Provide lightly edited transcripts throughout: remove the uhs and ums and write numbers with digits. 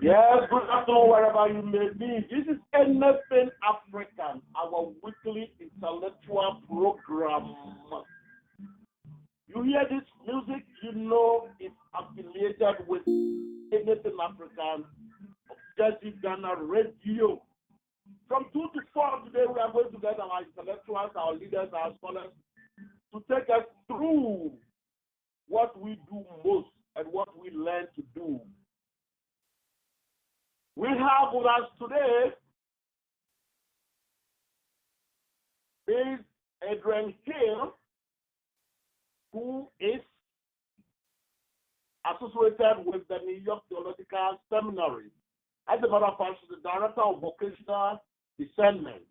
Yes, good afternoon, wherever you may be. This is Anything African, our weekly intellectual program. You hear this music, you know it's affiliated with Anything African of Jersey Ghana Radio. From 2 to 4 today, we are going to get our intellectuals, our leaders, our scholars to take us through what we do most and what we learn to do. We have with us today is Adrian Hill, who is associated with the New York Theological Seminary. As a matter of fact, she's the Director of Vocational Discernment.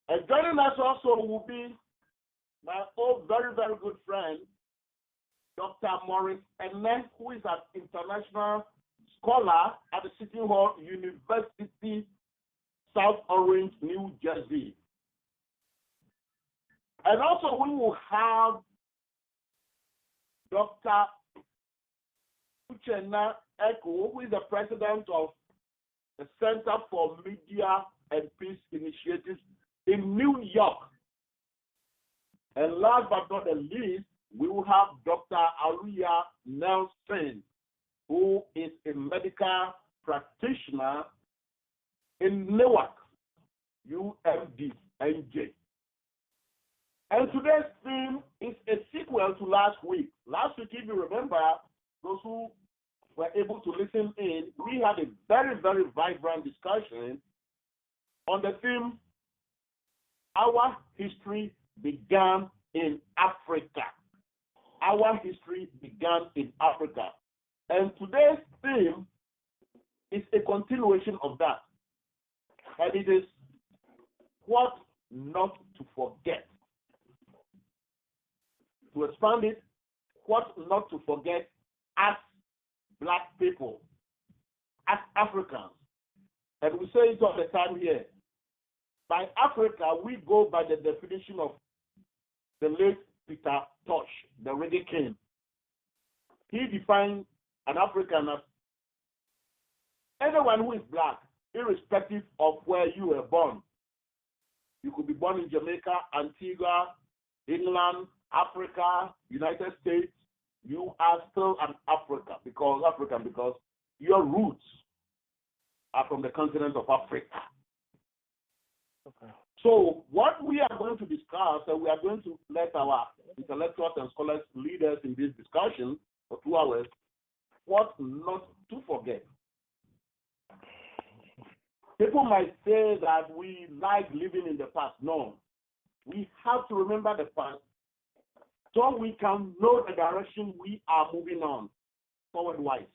And joining us also will be my old very, very good friend, Dr. Maurice Ene, who is an international scholar at the City Hall University, South Orange, New Jersey. And also we will have Dr. Uchenna Eko, who is the president of the Center for Media and Peace Initiatives in New York. And last but not the least, we will have Dr. Aria Nelson, who is a medical practitioner in Newark, UMD, NJ. And today's theme is a sequel to last week. Last week, if you remember, those who were able to listen in, we had a very, very vibrant discussion on the theme, Our History Began in Africa. Our history began in Africa. And today's theme is a continuation of that. And it is what not to forget. To expand it, what not to forget as Black people, as Africans. And we say it all the time here. By Africa, we go by the definition of the late Peter Tosh, the reggae king. He defined an African as anyone who is Black, irrespective of where you were born. You could be born in Jamaica, Antigua, England, Africa, United States. You are still an African because your roots are from the continent of Africa. Okay. So what we are going to discuss, and we are going to let our intellectuals and scholars lead us in this discussion for 2 hours, what not to forget. People might say that we like living in the past. No. We have to remember the past so we can know the direction we are moving on forward-wise.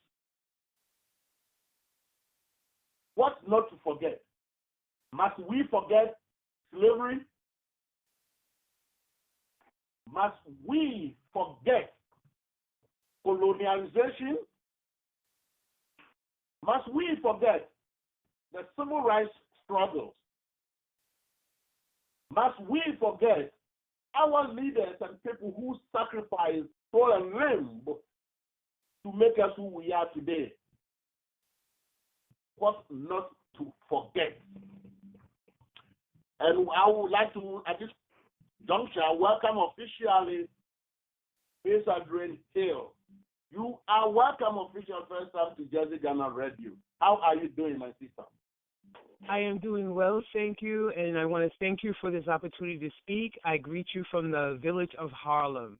What not to forget? Must we forget slavery? Must we forget colonialization? Must we forget the civil rights struggles? Must we forget our leaders and people who sacrificed soul and limb to make us who we are today? What not to forget? And I would like to, at this juncture, welcome officially Miss Adrian Hill. You are welcome officially first time to Jersey Ghana Radio. How are you doing, my sister? I am doing well, thank you, and I want to thank you for this opportunity to speak. I greet you from the village of Harlem.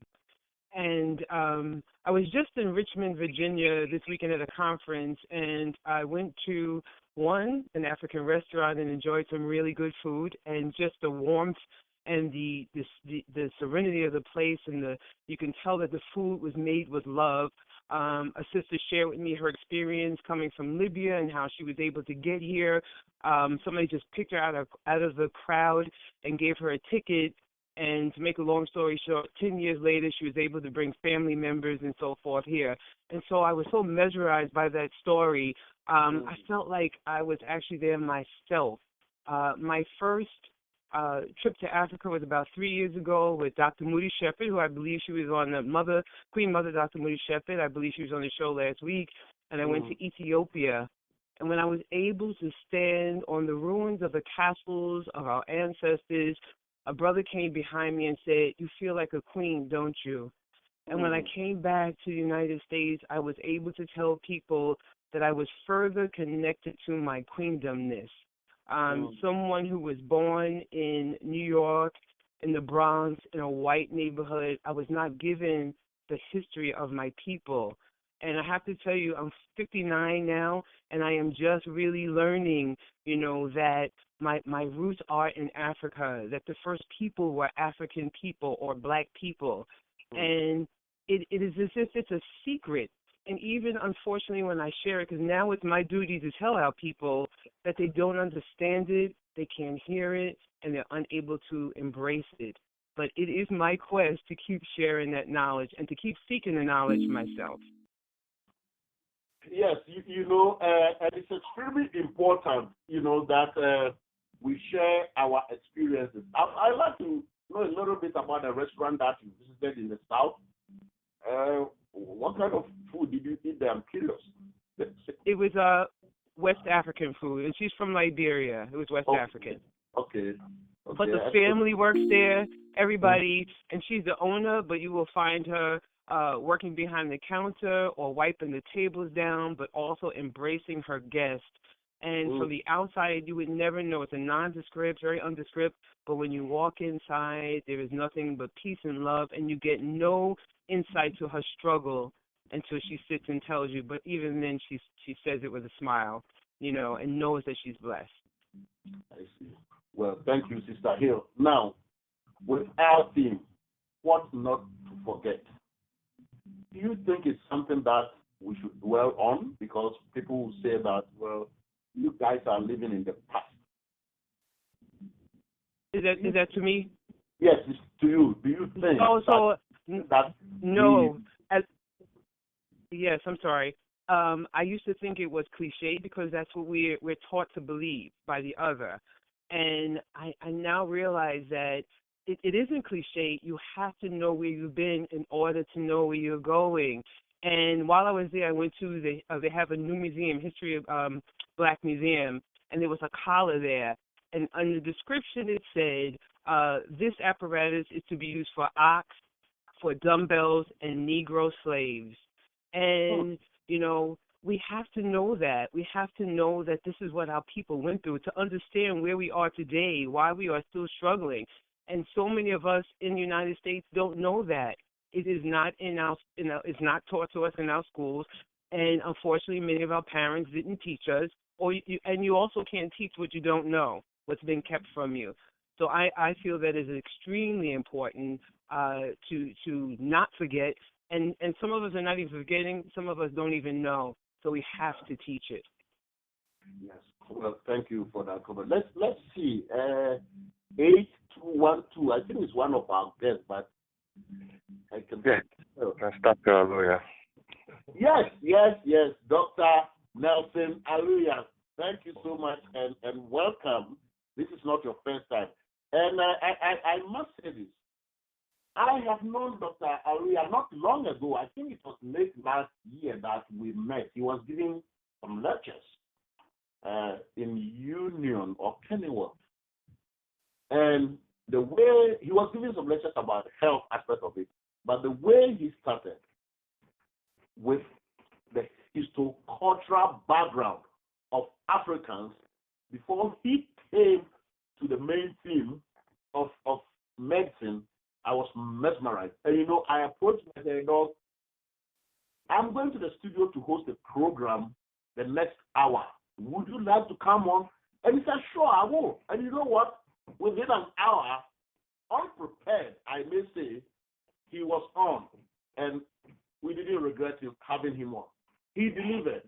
And I was just in Richmond, Virginia this weekend at a conference, and I went to an African restaurant and enjoyed some really good food, and just the warmth and the serenity of the place, and you can tell that the food was made with love. A sister shared with me her experience coming from Libya and how she was able to get here. Somebody just picked her out of the crowd and gave her a ticket. And to make a long story short, 10 years later, she was able to bring family members and so forth here. And so I was so mesmerized by that story. I felt like I was actually there myself. My first trip to Africa was about 3 years ago with Dr. Moody Shepherd, who I believe she was on the Queen Mother, Dr. Moody Shepherd. I believe she was on the show last week. And I went to Ethiopia. And when I was able to stand on the ruins of the castles of our ancestors, a brother came behind me and said, "You feel like a queen, don't you?" And when I came back to the United States, I was able to tell people that I was further connected to my queendomness. Someone who was born in New York, in the Bronx, in a white neighborhood, I was not given the history of my people. And I have to tell you, I'm 59 now, and I am just really learning, that my roots are in Africa, that the first people were African people or black people. And it is as if it's a secret. And even, unfortunately, when I share it, because now it's my duty to tell our people that they don't understand it, they can't hear it, and they're unable to embrace it. But it is my quest to keep sharing that knowledge and to keep seeking the knowledge myself. Yes, and it's extremely important, that we share our experiences. I'd like to know a little bit about the restaurant that you visited in the South. What kind of food did you eat there? I'm curious. It was West African food, and she's from Liberia. It was West African. Okay. But the family works there, everybody, and she's the owner, but you will find her working behind the counter or wiping the tables down, but also embracing her guests. And from the outside, you would never know. It's a nondescript, very undescript, but when you walk inside, there is nothing but peace and love, and you get no insight to her struggle until she sits and tells you. But even then, she says it with a smile, and knows that she's blessed. I see. Well, thank you, Sister Hill. Now, with our theme, what not to forget, do you think it's something that we should dwell on? Because people will say that, well, you guys are living in the past. Is that to me? Yes, it's to you. Do you think no. Yes, I'm sorry. I used to think it was cliche because that's what we're taught to believe by the other. And I now realize that it isn't cliche. You have to know where you've been in order to know where you're going. And while I was there, I went to they have a new museum, History of Black Museum, and there was a collar there. And on the description it said, this apparatus is to be used for ox, for dumbbells, and Negro slaves. And, we have to know that. We have to know that this is what our people went through to understand where we are today, why we are still struggling. And so many of us in the United States don't know that. It is not it's not taught to us in our schools. And unfortunately, many of our parents didn't teach us. And you also can't teach what you don't know, what's been kept from you. So I feel that it is extremely important to not forget. And some of us are not even forgetting. Some of us don't even know. So we have to teach it. Yes. Well, thank you for that comment. Let's see. 8212. I think it's one of our guests, but I can. Yeah. That's Dr. Aluya. Yes. Dr. Nelson Aluya. Thank you so much and welcome. This is not your first time. And I must say this. I have known Dr. Aluya not long ago. I think it was late last year that we met. He was giving some lectures in Union or Kenilworth. And the way he was giving some lectures about the health aspect of it, but the way he started with the histocultural background of Africans before he came to the main theme of medicine, I was mesmerized. And I approached him and said, I'm going to the studio to host a program the next hour. Would you like to come on? And he said, sure, I will. And you know what? Within an hour, unprepared, I may say, he was on. And we didn't regret having him on. He delivered.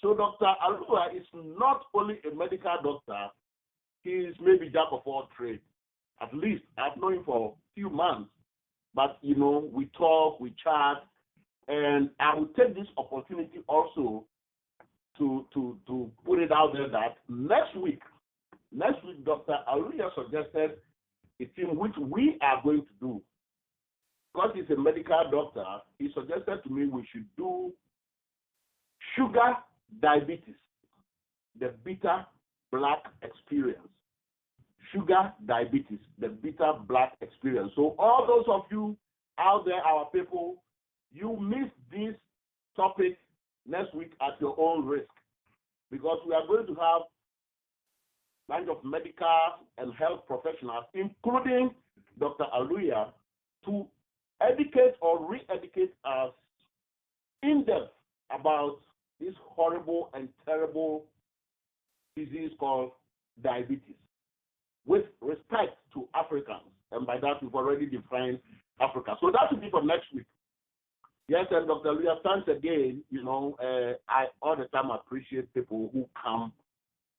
So Dr. Aluya is not only a medical doctor, he is maybe jack of all trades. At least I've known him for a few months. But, we talk, we chat, and I will take this opportunity also to put it out there that next week, Dr. Aluya suggested a thing which we are going to do. Because he's a medical doctor, he suggested to me we should do sugar diabetes, the bitter black experience. Sugar diabetes, the bitter black experience. So all those of you out there, our people, you miss this topic next week at your own risk, because we are going to have a bunch of medical and health professionals, including Dr. Aluya, to educate or re-educate us in depth about this horrible and terrible disease called diabetes, with respect to Africans. And by that, we've already defined Africa. So that will be for next week. Yes, and Dr. Aluya, thanks again. I all the time appreciate people who come.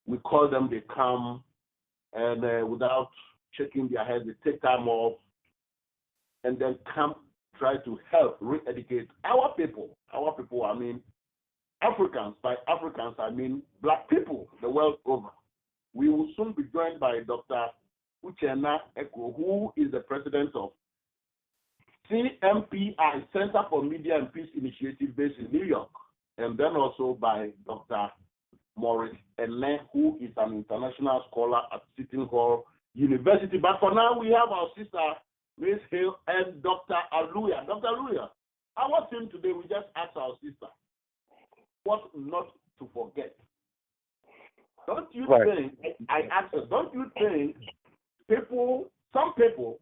We call them, they come, and without shaking their heads, they take time off and then come try to help re-educate our people. Our people, I mean Africans. By Africans, I mean black people the world over. We will soon be joined by Dr. Uchenna Eko, who is the president of CMPI, Center for Media and Peace Initiative, based in New York, and then also by Dr. Maurice Ene, who is an international scholar at Seton Hall University. But for now, we have our sister, Miss Hill, and Dr. Aluya. Dr. Aluya, our theme today, we just asked our sister what not to forget. Don't you think, I asked her, don't you think some people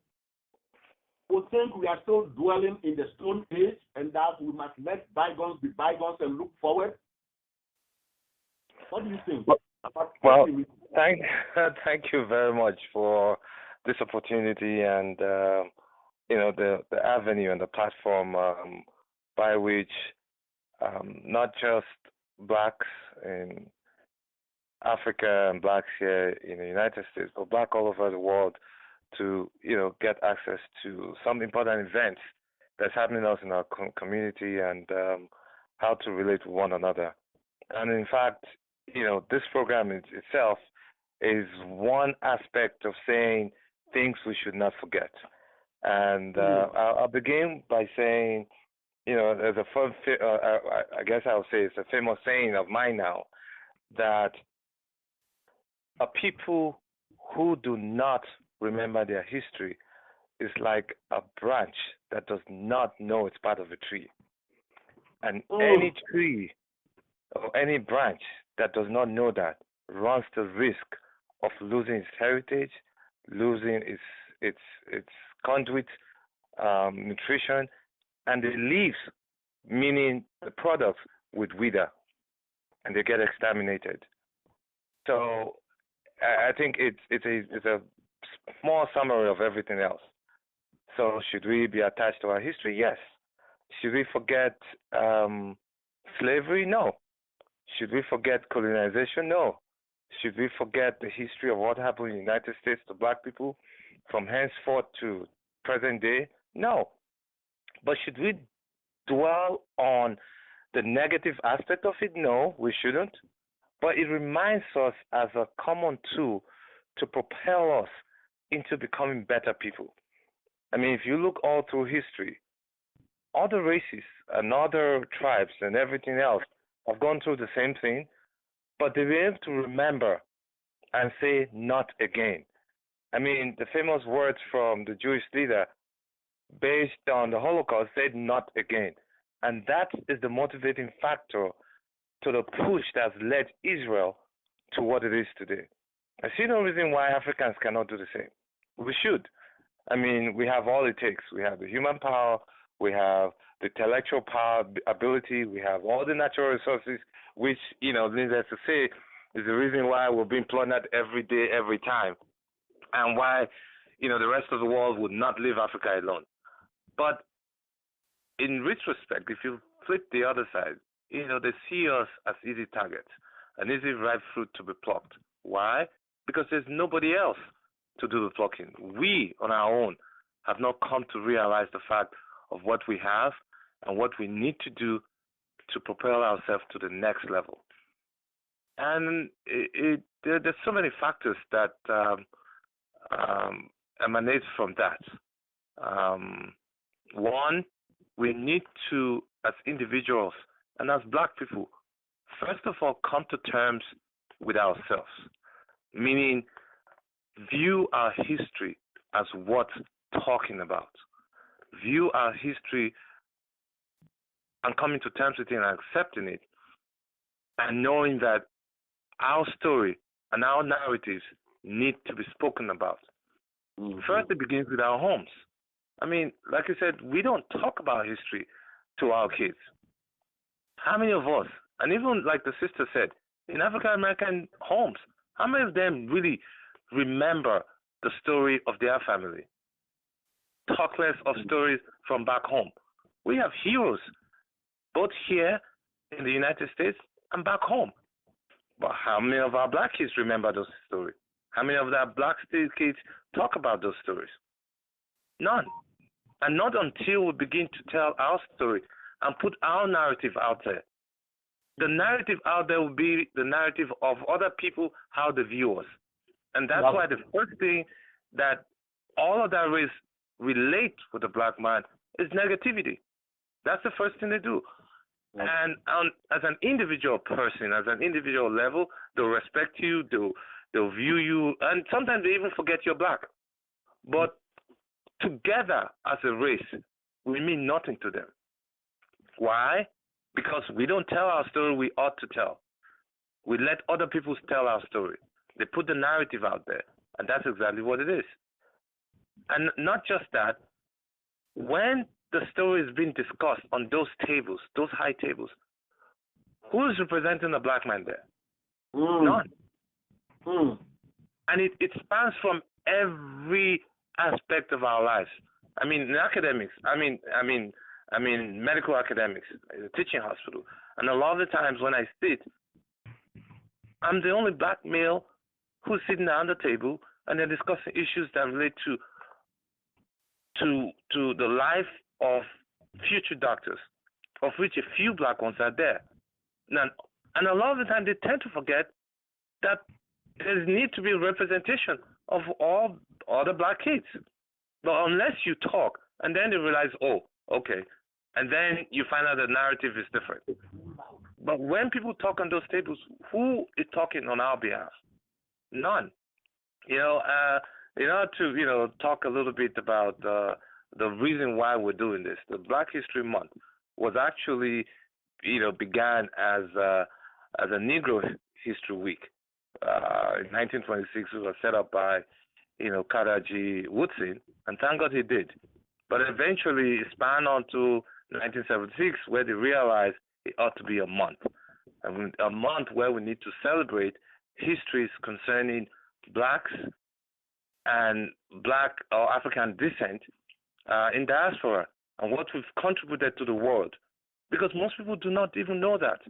would think we are still dwelling in the Stone Age and that we must let bygones be bygones and look forward? What do you think? Well, thank you very much for this opportunity and the avenue and the platform by which not just blacks in Africa and blacks here in the United States, but black all over the world to get access to some important events that's happening else in our community and how to relate to one another. And in fact, this program itself is one aspect of saying things we should not forget. And I'll begin by saying, there's I guess I'll say it's a famous saying of mine now, that a people who do not remember their history is like a branch that does not know it's part of a tree. And any tree or any branch that does not know that runs the risk of losing its heritage, losing its conduit, nutrition, and the leaves, meaning the products, would wither and they get exterminated. So I think it's a small summary of everything else. So should we be attached to our history? Yes. Should we forget slavery? No. Should we forget colonization? No. Should we forget the history of what happened in the United States to black people from henceforth to present day? No. But should we dwell on the negative aspect of it? No, we shouldn't. But it reminds us as a common tool to propel us into becoming better people. I mean, if you look all through history, other races and other tribes and everything else have gone through the same thing, but they were able to remember and say, not again. I mean, the famous words from the Jewish leader based on the Holocaust said, not again. And that is the motivating factor to the push that's led Israel to what it is today. I see no reason why Africans cannot do the same. We should. I mean, we have all it takes. We have the human power, we have the intellectual power, ability, we have all the natural resources, which, needless to say, is the reason why we're being plundered every day, every time, and why, the rest of the world would not leave Africa alone. But in retrospect, if you flip the other side, they see us as easy targets, an easy ripe fruit to be plucked. Why? Because there's nobody else to do the plucking. We, on our own, have not come to realize the fact of what we have and what we need to do to propel ourselves to the next level. And there's so many factors that emanates from that. One, we need to, as individuals and as black people, first of all, come to terms with ourselves, meaning view our history as worth talking about. View our history and coming to terms with it and accepting it, and knowing that our story and our narratives need to be spoken about. Mm-hmm. First, it begins with our homes. I mean, like I said, we don't talk about history to our kids. How many of us, and even like the sister said, in African American homes, how many of them really remember the story of their family? Talk less of stories from back home. We have heroes, both here in the United States and back home. But how many of our black kids remember those stories? How many of our black kids talk about those stories? None. And not until we begin to tell our story and put our narrative out there. The narrative out there will be the narrative of other people, how they view us. And that's why the first thing that all of that race relate with the black man is negativity. That's the first thing they do. And as an individual person, as an individual level, they'll respect you, they'll view you, and sometimes they even forget you're black. But together as a race, we mean nothing to them. Why? Because we don't tell our story we ought to tell. We let other people tell our story. They put the narrative out there, and that's exactly what it is. And not just that, when the story is being discussed on those tables, those high tables, who is representing the black man there? None. And it spans from every aspect of our lives. I mean, in academics, I mean medical academics, a teaching hospital, and a lot of the times when I sit, I'm the only black male who's sitting down the table and they're discussing issues that relate to the life of future doctors, of which a few black ones are there. And a lot of the time they tend to forget that there needs to be a representation of all other black kids. But unless you talk, and then they realize, oh, okay, and then you find out the narrative is different. But when people talk on those tables, who is talking on our behalf? None. To talk a little bit about the reason why we're doing this. The Black History Month was actually, began as a Negro History Week. In 1926, it was set up by, Carter G. Woodson, and thank God he did. But eventually, it spanned on to 1976, where they realized it ought to be a month where we need to celebrate histories concerning blacks and black or African descent in diaspora and what we've contributed to the world. Because most people do not even know that.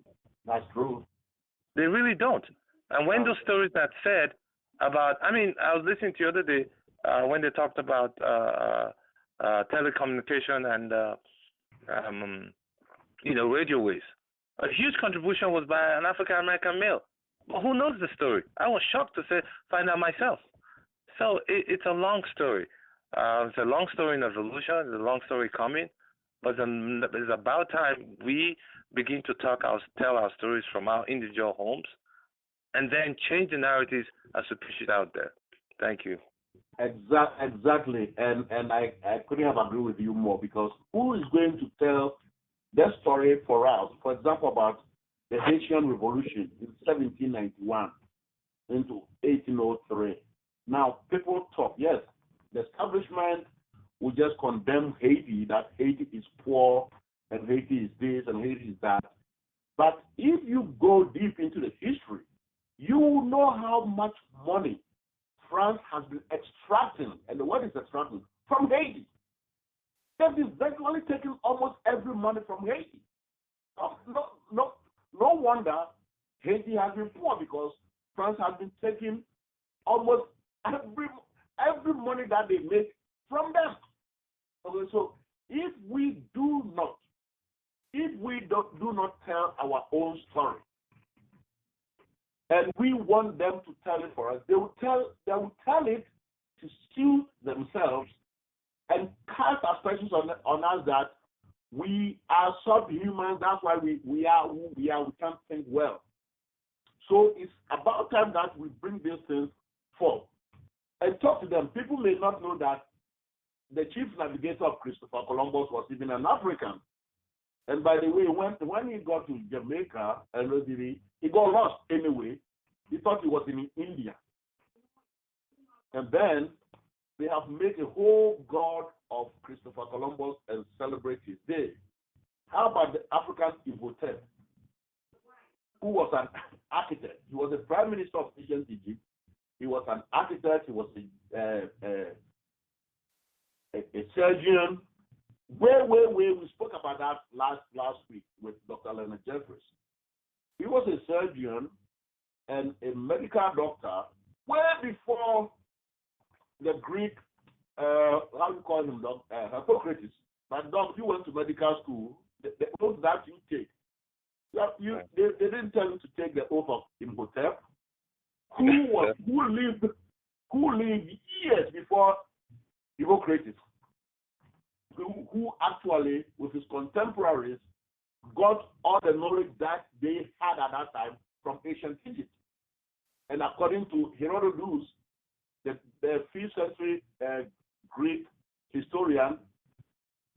That's true. They really don't. And when those stories are said about, I was listening to the other day when they talked about telecommunication and, radio waves. A huge contribution was by an African-American male. But who knows the story? I was shocked to find out myself. So it's a long story. It's a long story in evolution. It's a long story coming. But it's about time we begin to tell our stories from our individual homes and then change the narratives as we push it out there. Thank you. Exactly. And I couldn't have agreed with you more, because who is going to tell that story for us? For example, about the Haitian Revolution in 1791 into 1803. Now, people talk, yes, the establishment will just condemn Haiti, that Haiti is poor and Haiti is this and Haiti is that. But if you go deep into the history, you will know how much money France has been extracting, and the word is extracting, from Haiti. They've been virtually taking almost every money from Haiti. No wonder Haiti has been poor, because France has been taking almost every money that they make from them. Okay, so if we do not tell our own story, and we want them to tell it for us, they will tell it to sue themselves and cast aspersions on us that we are subhuman. That's why we are who we are. We can't think well. So it's about time that we bring these things forth and talk to them. People may not know that the chief navigator of Christopher Columbus was even an African. And by the way, when he got to Jamaica, he got lost anyway. He thought he was in India. And then they have made a whole god of Christopher Columbus and celebrate his day. How about the African Imhotep, who was an architect? He was the prime minister of ancient Egypt. He was an architect. He was a surgeon. We spoke about that last week with Dr. Leonard Jeffries. He was a surgeon and a medical doctor way before the Greek, how you call him, Hippocrates. But Doc, you went to medical school, the oath that you take. They didn't tell you to take the oath of Imhotep, who lived years before Hippocrates, who actually, with his contemporaries, got all the knowledge that they had at that time from ancient Egypt. And according to Herodotus, the 5th century Greek historian,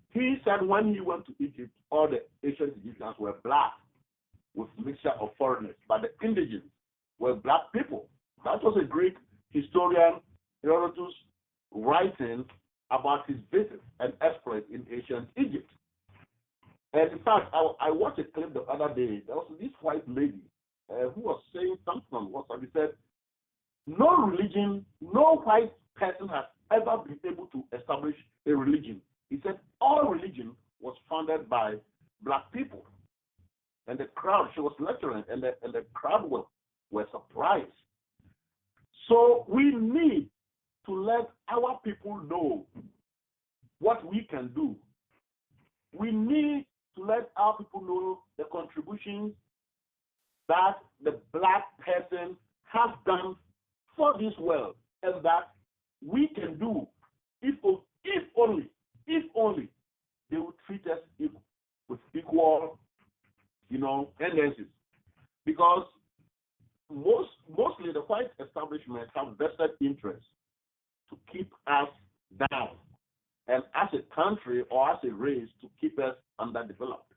he said when he went to Egypt, all the ancient Egyptians were black with mixture of foreigners, but the indigenous were black people. That was a Greek historian, Herodotus, writing about his visits and exploits in ancient Egypt. And in fact, I watched a clip the other day. There was this white lady who was saying something on WhatsApp. He said, no religion, no white person has ever been able to establish a religion. He said all religion was founded by black people. And the crowd, she was lecturing, and the crowd were surprised. So we need to let our people know what we can do. We need to let our people know the contributions that the black person has done for this world, and that we can do if only they would treat us with equal, tendencies. Because mostly the white establishment have vested interests to keep us down, and as a country or as a race to keep us underdeveloped.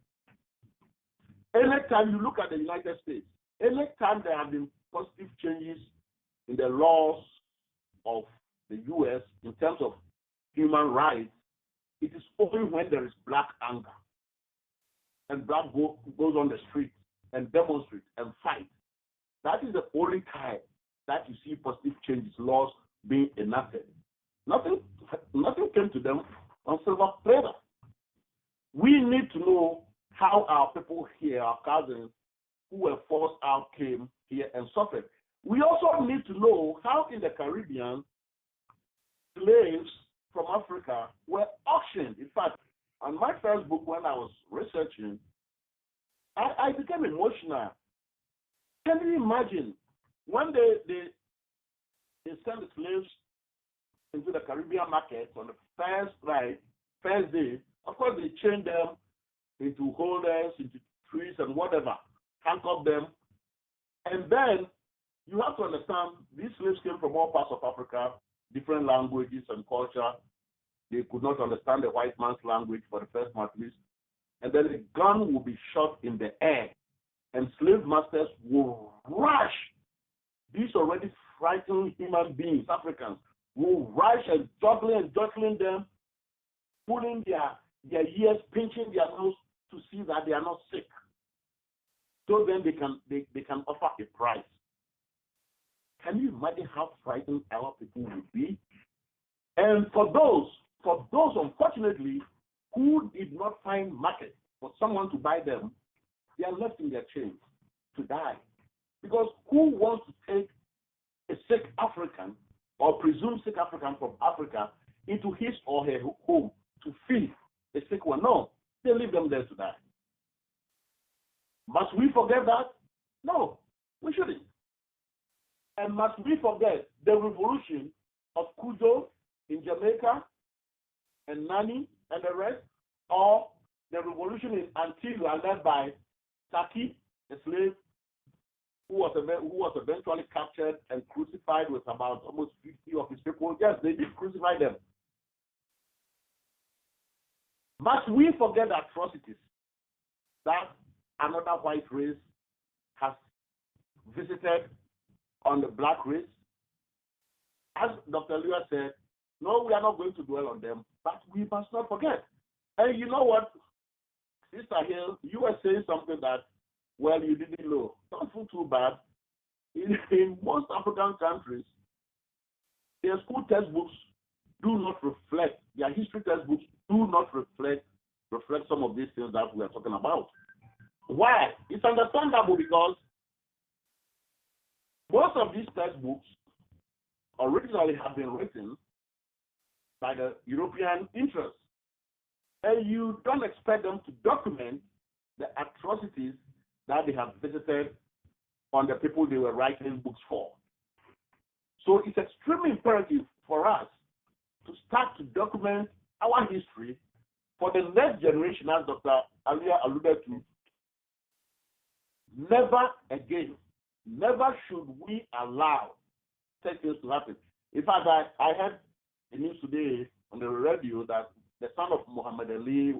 Anytime you look at the United States, anytime there have been positive changes in the laws of the U.S. in terms of human rights, it is only when there is black anger and black goes on the street and demonstrate and fight. That is the only time that you see positive changes, laws being enacted. Nothing came to them on silver platter. We need to know how our people here, our cousins who were forced out, came here and suffered. We also need to know how in the Caribbean, slaves from Africa were auctioned. In fact, on my first book, when I was researching, I became emotional. Can you imagine when they sent the slaves into the Caribbean market on the first day? Of course, they chained them into holders, into trees and whatever, handcuffed them. And then you have to understand, these slaves came from all parts of Africa, different languages and culture. They could not understand the white man's language for the first month at least. And then the gun will be shot in the air, and slave masters will rush these already frightened human beings, Africans, will rush and juggling them, pulling their ears, pinching their nose to see that they are not sick. So then they can offer a price. Can you imagine how frightened our people would be? And for those unfortunately who did not find market for someone to buy them, they are left in their chains to die. Because who wants to take a sick African or presumed sick African from Africa into his or her home to feed the sick one? No, they leave them there to die. Must we forget that? No, we shouldn't. And must we forget the revolution of Cujo in Jamaica and Nani and the rest, or the revolution in Antigua led by Saki, a slave who was eventually captured and crucified with about almost 50 of his people. Yes, they did crucify them. Must we forget the atrocities that another white race has visited on the black race? As Dr. Lewis said, no, we are not going to dwell on them, but we must not forget. And you know what, Sister Hill, you were saying something that, well, you didn't know. Don't feel too bad. In most African countries, their school textbooks do not reflect, their history textbooks do not reflect some of these things that we are talking about. Why? It's understandable because most of these textbooks originally have been written by the European interests. And you don't expect them to document the atrocities that they have visited on the people they were writing books for. So it's extremely imperative for us to start to document our history for the next generation, as Dr. Alia alluded to. Never again, never should we allow such things to happen. In fact, I heard the news today on the radio that the son of Muhammad Ali,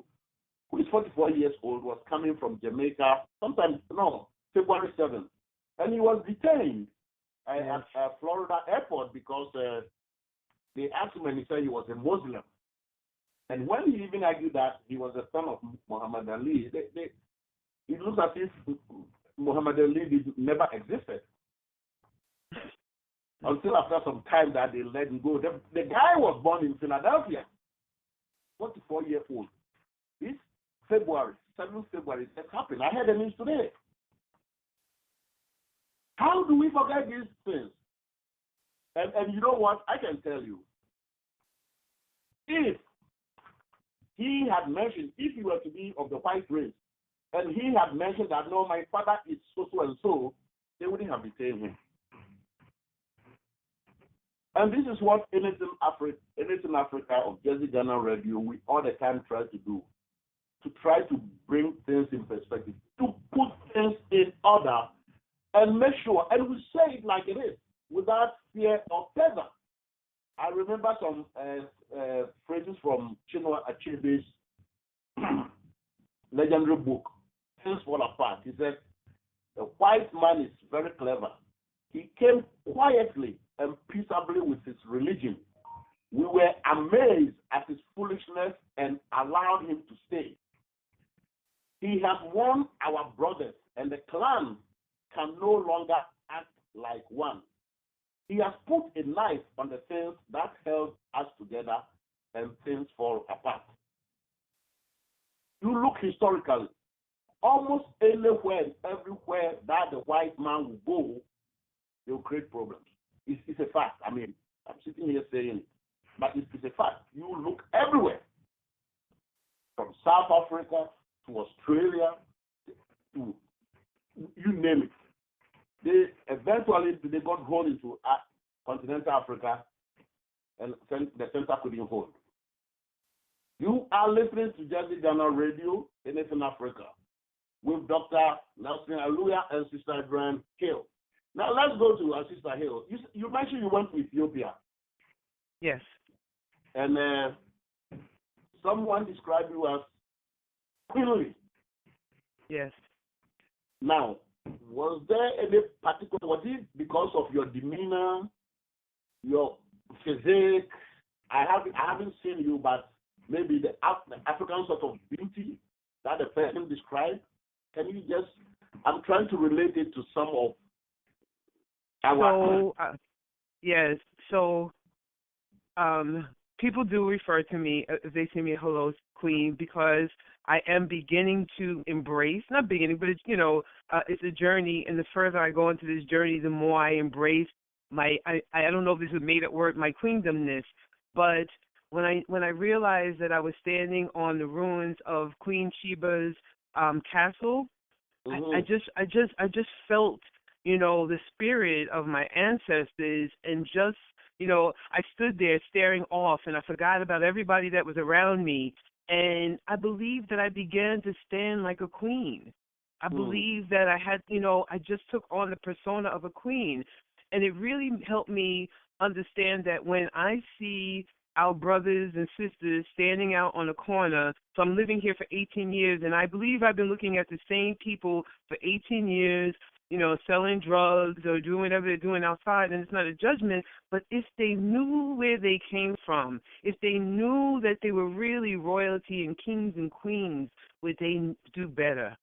who is 44 years old, was coming from Jamaica February 7th. And he was detained at Florida airport because they asked him and he said he was a Muslim. And when he even argued that he was the son of Muhammad Ali, it looks as if Muhammad Ali never existed. Until after some time that they let him go. The guy was born in Philadelphia, 44-year-old. This February, 7th February, that happened. I heard the news today. How do we forget these things? And you know what? I can tell you. If he had mentioned, if he were to be of the white race, and he had mentioned that, no, my father is so and so, they wouldn't have detained him. And this is what Anything Africa of Jersey Ghana Radio, we all the time try to do, to try to bring things in perspective, to put things in order, and make sure, and we say it like it is, without fear or favor. I remember some phrases from Chinua Achebe's legendary book, Things Fall Apart. He said, the white man is very clever. He came quietly and peaceably with his religion. We were amazed at his foolishness and allowed him to stay. He has won our brothers, and the clan can no longer act like one. He has put a knife on the things that held us together, and things fall apart. You look historically, almost anywhere and everywhere that the white man will go, they will create problems. It's a fact. I mean, I'm sitting here saying it, but it's a fact. You look everywhere, from South Africa to Australia to you name it. They eventually got hold into continental Africa, and the center couldn't hold. You are listening to Jersey Ghana Radio, Anything Africa, with Dr. Nelson Aluya and Sister Adrian Hill. Now let's go to our Sister Hill. You mentioned you went to Ethiopia. Yes. And someone described you as queenly. Yes. Now, was there any particular, was it because of your demeanor, your physique? I haven't seen you, but maybe the African sort of beauty that the person described. Can you just, I'm trying to relate it to some of our... Yes, so people do refer to me, they say me hello queen, because I am beginning to embrace, not beginning, but it's, it's a journey, and the further I go into this journey, the more I embrace I don't know if this is a made up word, my queendomness, but when I realized that I was standing on the ruins of Queen Sheba's castle, I just felt, the spirit of my ancestors, and just I stood there staring off, and I forgot about everybody that was around me. And I believe that I began to stand like a queen. I believe that I had, I just took on the persona of a queen. And it really helped me understand that when I see our brothers and sisters standing out on a corner, so I'm living here for 18 years, and I believe I've been looking at the same people for 18 years, selling drugs or doing whatever they're doing outside, and it's not a judgment, but if they knew where they came from, if they knew that they were really royalty and kings and queens, would they do better?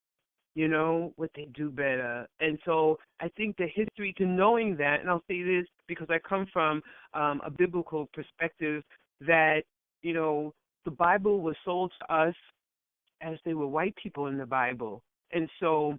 Would they do better? And so I think the history to knowing that, and I'll say this because I come from a biblical perspective, that, the Bible was sold to us as they were white people in the Bible. And so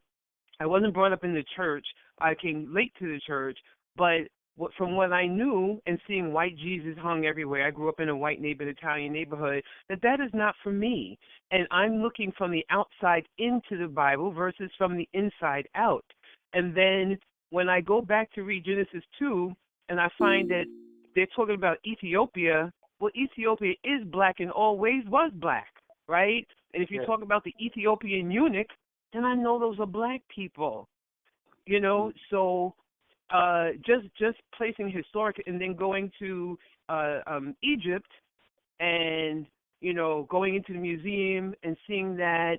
I wasn't brought up in the church. I came late to the church, but from what I knew and seeing white Jesus hung everywhere, I grew up in a white Italian neighborhood, that is not for me. And I'm looking from the outside into the Bible versus from the inside out. And then when I go back to read Genesis 2, and I find that they're talking about Ethiopia, well, Ethiopia is black and always was black, right? And if you talk about the Ethiopian eunuch, then I know those are black people, so just placing historic and then going to Egypt and, going into the museum and seeing that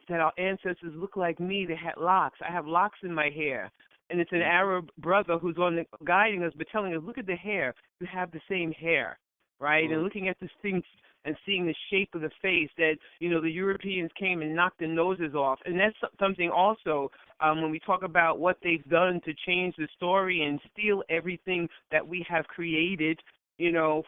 our ancestors look like me. They had locks. I have locks in my hair. And it's an Arab brother who's guiding us but telling us, look at the hair. You have the same hair, right? And looking at the things and seeing the shape of the face that, the Europeans came and knocked the noses off. And that's something also when we talk about what they've done to change the story and steal everything that we have created,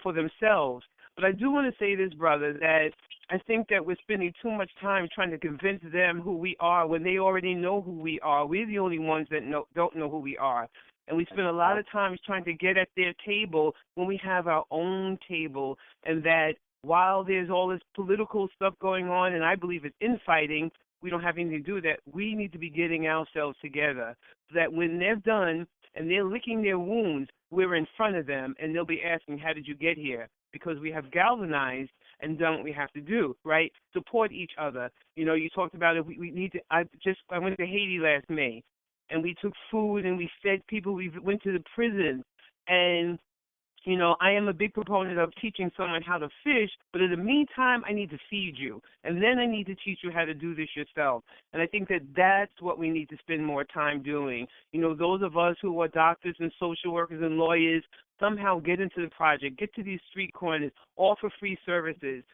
for themselves. But I do want to say this, brother, that I think that we're spending too much time trying to convince them who we are when they already know who we are. We're the only ones that don't know who we are. And we spend a lot of time trying to get at their table when we have our own table, and that while there's all this political stuff going on, and I believe it's infighting, we don't have anything to do with that. We need to be getting ourselves together so that when they're done and they're licking their wounds, we're in front of them, and they'll be asking, how did you get here? Because we have galvanized and done what we have to do, right? Support each other. You talked about it. We need to. I went to Haiti last May, and we took food and we fed people. We went to the prison, and I am a big proponent of teaching someone how to fish, but in the meantime, I need to feed you, and then I need to teach you how to do this yourself. And I think that that's what we need to spend more time doing. Those of us who are doctors and social workers and lawyers, somehow get into the project, get to these street corners, offer free services.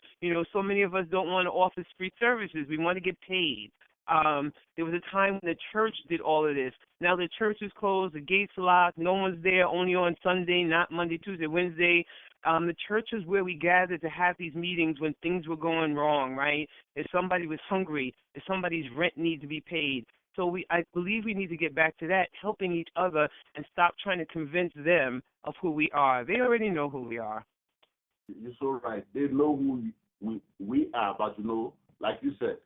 So many of us don't want to offer free services. We want to get paid. There was a time when the church did all of this. Now the church is closed, the gates locked, no one's there, only on Sunday, not Monday, Tuesday, Wednesday. The church is where we gathered to have these meetings when things were going wrong, right? If somebody was hungry, if somebody's rent needs to be paid. So I believe we need to get back to that, helping each other and stop trying to convince them of who we are. They already know who we are. You're so right. They know who we are, but like you said,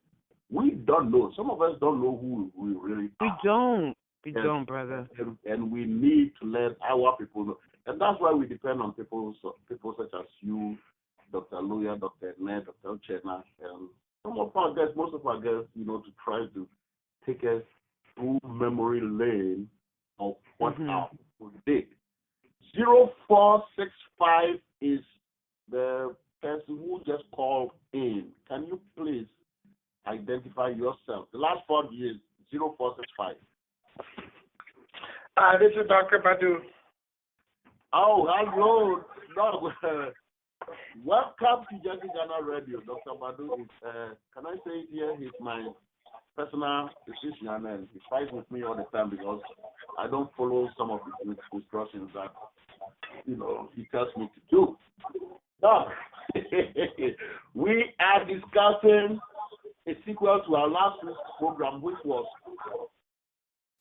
we don't know. Some of us don't know who we really are. We don't, brother. And we need to let our people know. And that's why we depend on people such as you, Dr. Luya, Dr. Ned, Dr. Uchenna, and some of our guests, most of our guests, to try to take us through memory lane of what our people did. 0465 is the person who just called in. Can you please identify yourself? The last 4 years, 0465. This is Dr. Badu. Oh, hello. No, welcome to Jesse Ghana Radio. Dr. Badu is, can I say it here? He's my personal physician, and he fights with me all the time because I don't follow some of his instructions that, he tells me to do. Now, we are discussing a sequel to our last week's program, which was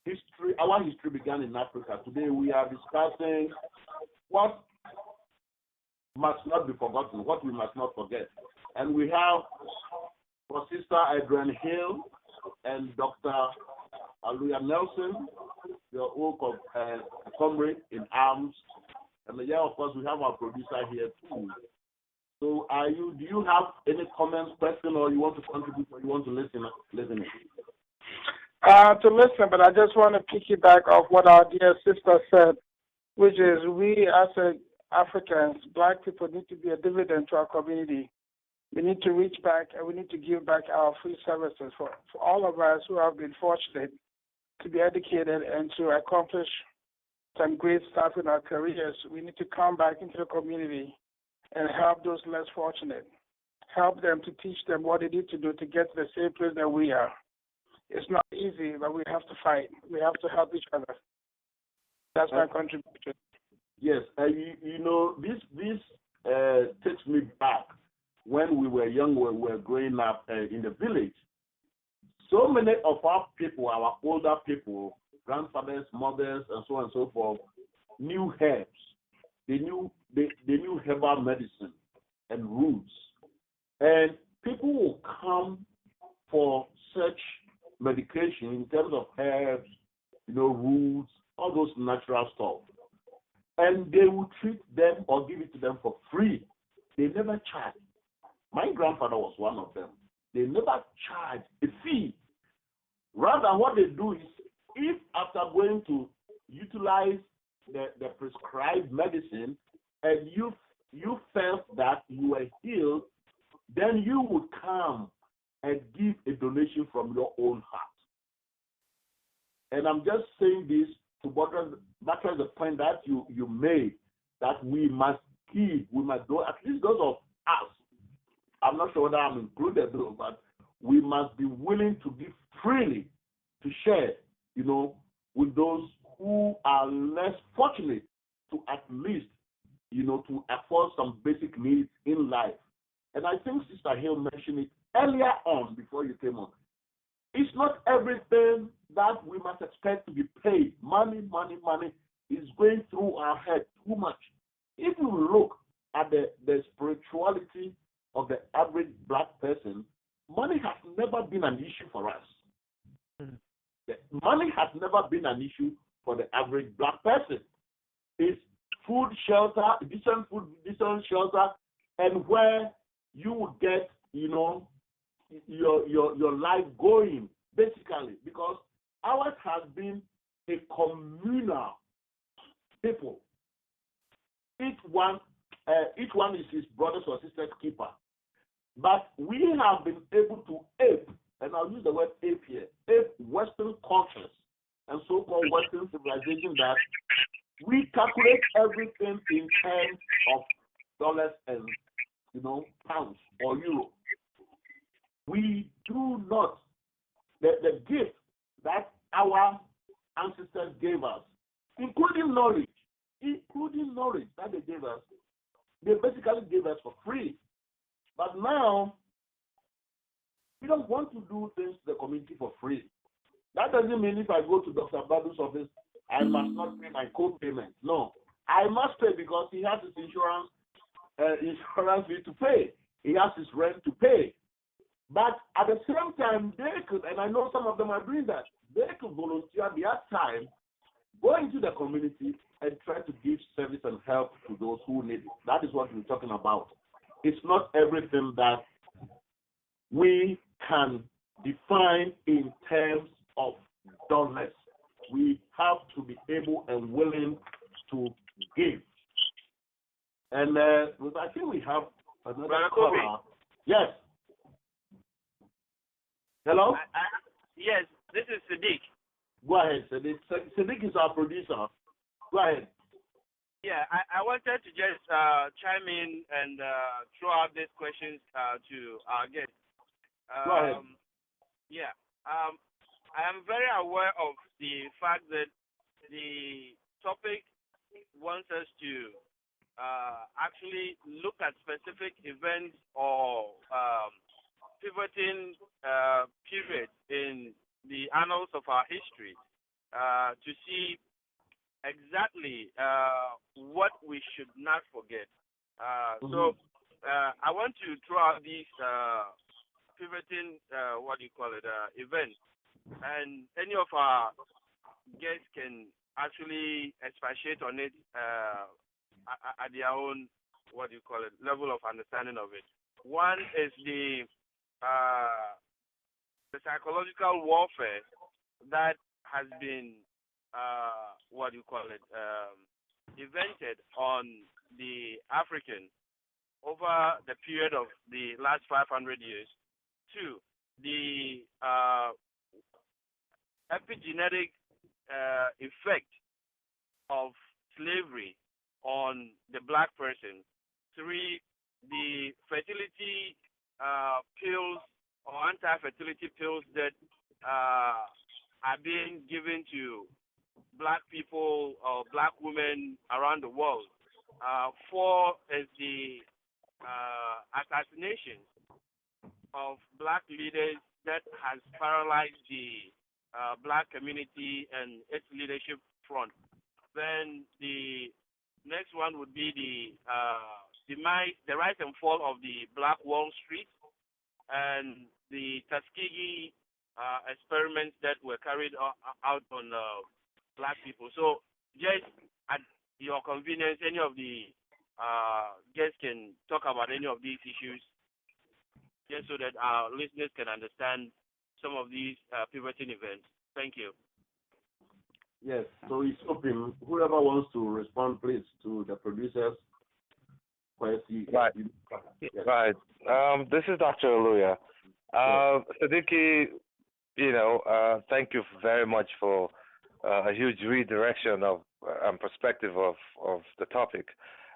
history. Our history began in Africa. Today we are discussing what must not be forgotten, what we must not forget. And we have our sister Adrian Hill and Dr. Aluya Nelson, your old comrade in arms, And yeah, of course, we have our producer here too. So, do you have any comments, question, or you want to contribute, or you want to listen? Listen. To listen, but I just want to piggyback off what our dear sister said, which is we as Africans, black people, need to be a dividend to our community. We need to reach back and we need to give back our free services for all of us who have been fortunate to be educated and to accomplish some great stuff in our careers. We need to come back into the community and help those less fortunate. Help them to teach them what they need to do to get to the same place that we are. It's not easy, but we have to fight. We have to help each other. That's my contribution. Yes, this takes me back when we were young, when we were growing up in the village. So many of our people, our older people, grandfathers, mothers, and so on and so forth, knew herbs. They knew herbal medicine and roots. And people will come for such medication in terms of herbs, roots, all those natural stuff. And they will treat them or give it to them for free. They never charge. My grandfather was one of them. They never charge a fee. Rather, what they do is, if after going to utilize the prescribed medicine and you felt that you were healed, then you would come and give a donation from your own heart. And I'm just saying this to buttress the point that you made, that we must give, we must do, at least those of us, I'm not sure whether I'm included though, but we must be willing to give freely, to share, with those who are less fortunate to at least, to afford some basic needs in life. And I think Sister Hill mentioned it earlier on before you came on. It's not everything that we must expect to be paid. Money is going through our head too much. If you look at the spirituality of the average black person, money has never been an issue for us. Money has never been an issue for the average black person. It's food, shelter, decent food, decent shelter, and where you will get, your life going, basically, because ours has been a communal people. Each one is his brothers or sisters keeper. But we have been able to ape, and I'll use the word ape here, ape Western cultures and so-called Western civilization, that we calculate everything in terms of dollars and, pounds or euro. We do not. The gift that our ancestors gave us, including knowledge that they gave us, they basically gave us for free. But now, we don't want to do things to the community for free. That doesn't mean if I go to Dr. Badu's office, I must not pay my co-payment. No, I must pay because he has his insurance fee to pay. He has his rent to pay. But at the same time, they could, and I know some of them are doing that, they could volunteer their time, go into the community and try to give service and help to those who need it. That is what we're talking about. It's not everything that we can define in terms of dollars. We have to be able and willing to give. And I think we have another caller. Yes. Hello? Yes, this is Sadiq. Go ahead, Sadiq. Sadiq is our producer. Go ahead. Yeah, I wanted to just chime in and throw out these questions to our guests. Go ahead. Yeah. I am very aware of the fact that the topic wants us to actually look at specific events or pivoting periods in the annals of our history to see exactly what we should not forget. So I want to throw out these pivoting, events, and any of our guests can actually expatiate on it at their own, level of understanding of it. One is the psychological warfare that has been invented on the African over the period of the last 500 years. Two, the epigenetic effect of slavery on the black person. Three, the fertility pills or anti-fertility pills that are being given to black people or black women around the world. Four is the assassination of black leaders that has paralyzed the black community and its leadership front. Then the next one would be the rise and fall of the Black Wall Street and the Tuskegee experiments that were carried out on black people. So just at your convenience, any of the guests can talk about any of these issues, just so that our listeners can understand some of these pivoting events. Thank you. Yes, so it's open. Whoever wants to respond, please, to the producers. Right. Yes. Right. This is Dr. Oluya. Sadiki, thank you very much for a huge redirection of and perspective of the topic.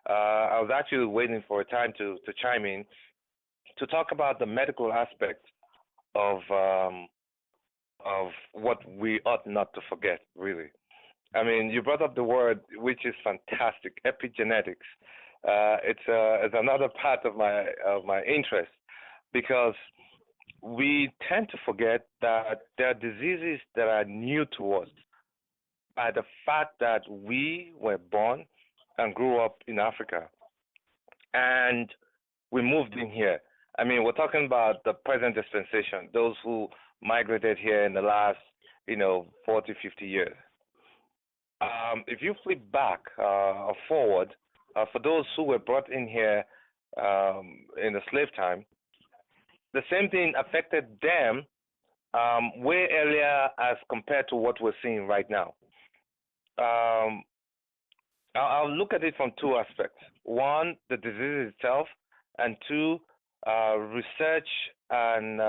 I was actually waiting for a time to chime in to talk about the medical aspect of what we ought not to forget, really. I mean, you brought up the word, which is fantastic, epigenetics. It's another part of my interest, because we tend to forget that there are diseases that are new to us by the fact that we were born and grew up in Africa, and we moved in here. I mean, we're talking about the present dispensation, those who migrated here in the last, 40, 50 years. If you flip back or forward, for those who were brought in here in the slave time, the same thing affected them way earlier as compared to what we're seeing right now. I'll look at it from two aspects. One, the disease itself, and two, research and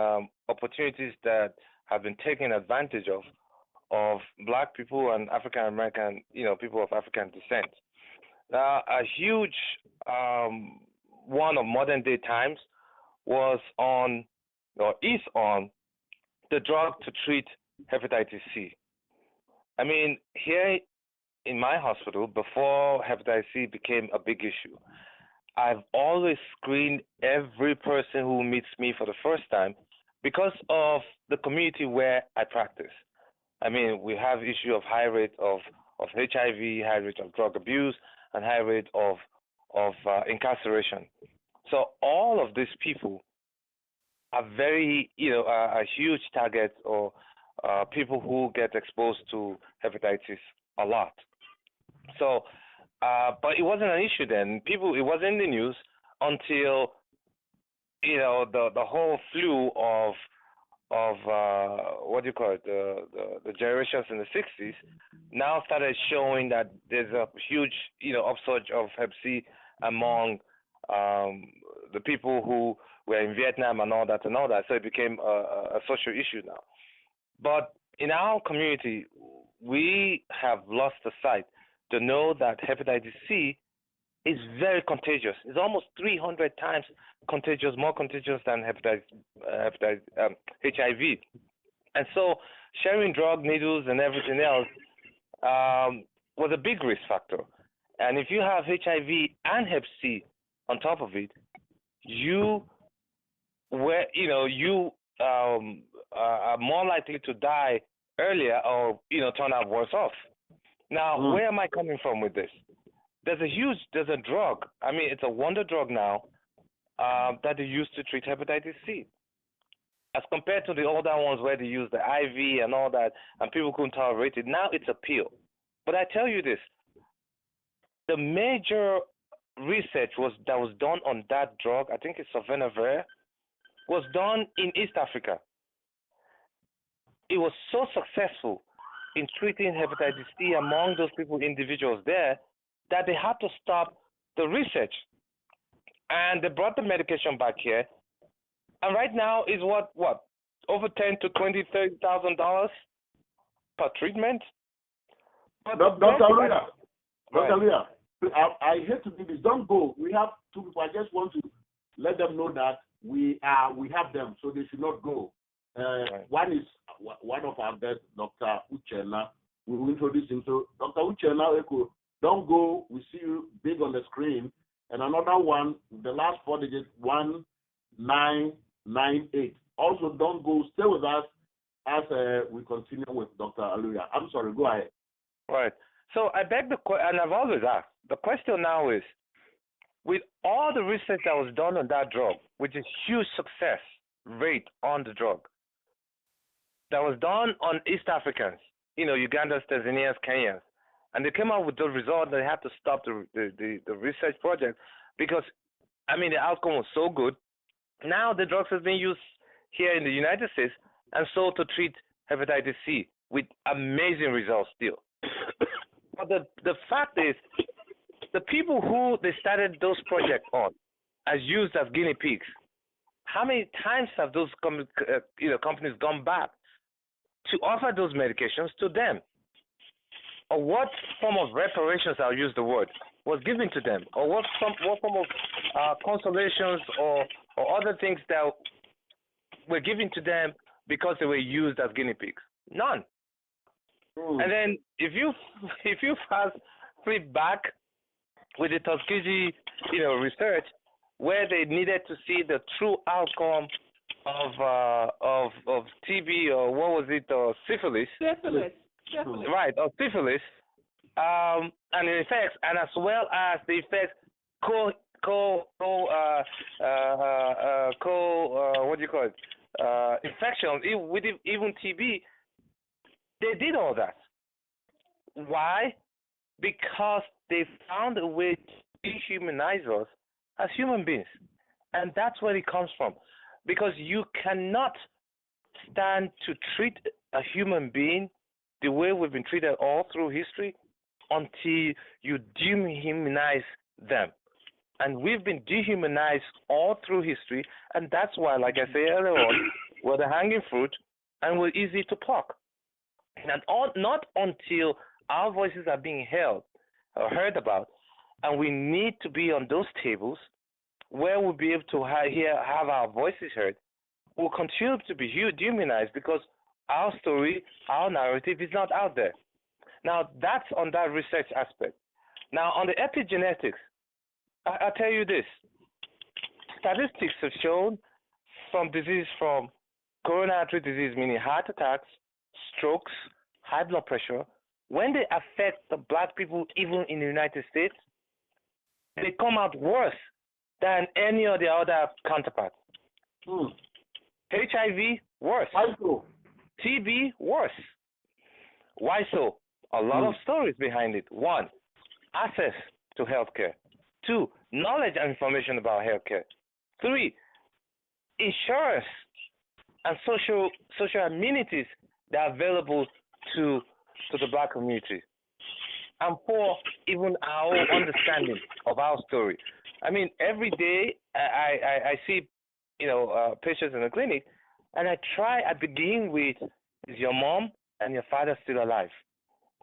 opportunities that have been taken advantage of black people and African American, people of African descent. Now, a huge one of modern day times was on, or is on, the drug to treat hepatitis C. I mean, here in my hospital, before hepatitis C became a big issue, I've always screened every person who meets me for the first time because of the community where I practice. I mean, we have issue of high rate of HIV, high rate of drug abuse, and high rate of incarceration. So all of these people are very, are huge targets, or people who get exposed to hepatitis a lot. So, but it wasn't an issue then. It wasn't in the news until, the whole slew of what do you call it, the generations in the 60s now started showing that there's a huge, upsurge of Hep C among the people who were in Vietnam and all that. So it became a social issue now. But in our community, we have lost the sight to know that hepatitis C is very contagious. It's almost 300 times contagious, more contagious than HIV. And so sharing drug needles and everything else was a big risk factor. And if you have HIV and Hep C on top of it, you are more likely to die earlier or turn out worse off. Now, where am I coming from with this? There's a drug. I mean, it's a wonder drug now that they use to treat hepatitis C, as compared to the older ones where they use the IV and all that, and people couldn't tolerate it. Now it's a pill. But I tell you this: the major research that was done on that drug, I think it's sofenavir, was done in East Africa. It was so successful in treating hepatitis C among those individuals there, that they had to stop the research. And they brought the medication back here. And right now is what over $10,000 to $20,000 per treatment. Dr. Luya, Dr. Luya, I hate to do this. Don't go. We have two people. I just want to let them know that we have them, so they should not go. One is one of our guests, Dr. Uchenna. We will introduce him. So, Dr. Uchenna, don't go. We see you big on the screen. And another one, the last 4 digits, 1998. Also, don't go. Stay with us as we continue with Dr. Aluya. I'm sorry. Go ahead. Right. So I beg and I've always asked, the question now is, with all the research that was done on that drug, which is huge success rate on the drug, that was done on East Africans, Ugandans, Tanzanians, Kenyans, and they came out with the result that they had to stop the research project because, the outcome was so good. Now the drugs has been used here in the United States and sold to treat hepatitis C with amazing results still. But the fact is, the people who they started those projects on as used as guinea pigs, how many times have those companies gone back to offer those medications to them? Or what form of reparations, I'll use the word, was given to them? Or what form of consolations or other things that were given to them because they were used as guinea pigs? None. And then if you fast flip back with the Tuskegee, research, where they needed to see the true outcome of TB or what was it, or syphilis. Syphilis. Right, or syphilis, and the effects, and as well as the effects infection with even TB. They did all that. Why? Because they found a way to dehumanize us as human beings. And that's where it comes from. Because you cannot stand to treat a human being the way we've been treated all through history until you dehumanize them. And we've been dehumanized all through history, and that's why, like I said earlier on, we're the hanging fruit and we're easy to pluck. And not until our voices are being held or heard about, and we need to be on those tables where we'll be able to have our voices heard, we'll continue to be dehumanized because our story, our narrative is not out there. Now, that's on that research aspect. Now, on the epigenetics, I'll tell you this. Statistics have shown from coronary artery disease, meaning heart attacks, strokes, high blood pressure, when they affect the black people, even in the United States, they come out worse than any of the other counterparts. HIV, worse. Why so? TB, worse. Why so? A lot of stories behind it. 1, access to healthcare. 2, knowledge and information about healthcare. 3, insurance and social amenities that are available to the black community. And 4, even our understanding of our story. Every day I see, patients in the clinic, and I begin with, is your mom and your father still alive?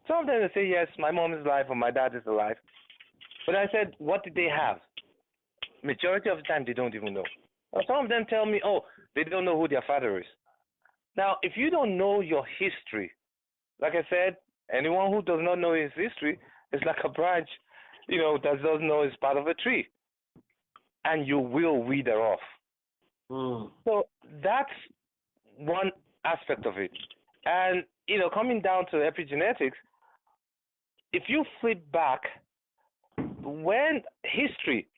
Some of them they say, yes, my mom is alive or my dad is alive. But I said, what did they have? Majority of the time, they don't even know. Or some of them tell me, they don't know who their father is. Now, if you don't know your history, like I said, anyone who does not know his history is like a branch, that doesn't know is part of a tree. And you will wither off. So that's one aspect of it. And, coming down to epigenetics, if you flip back, when history,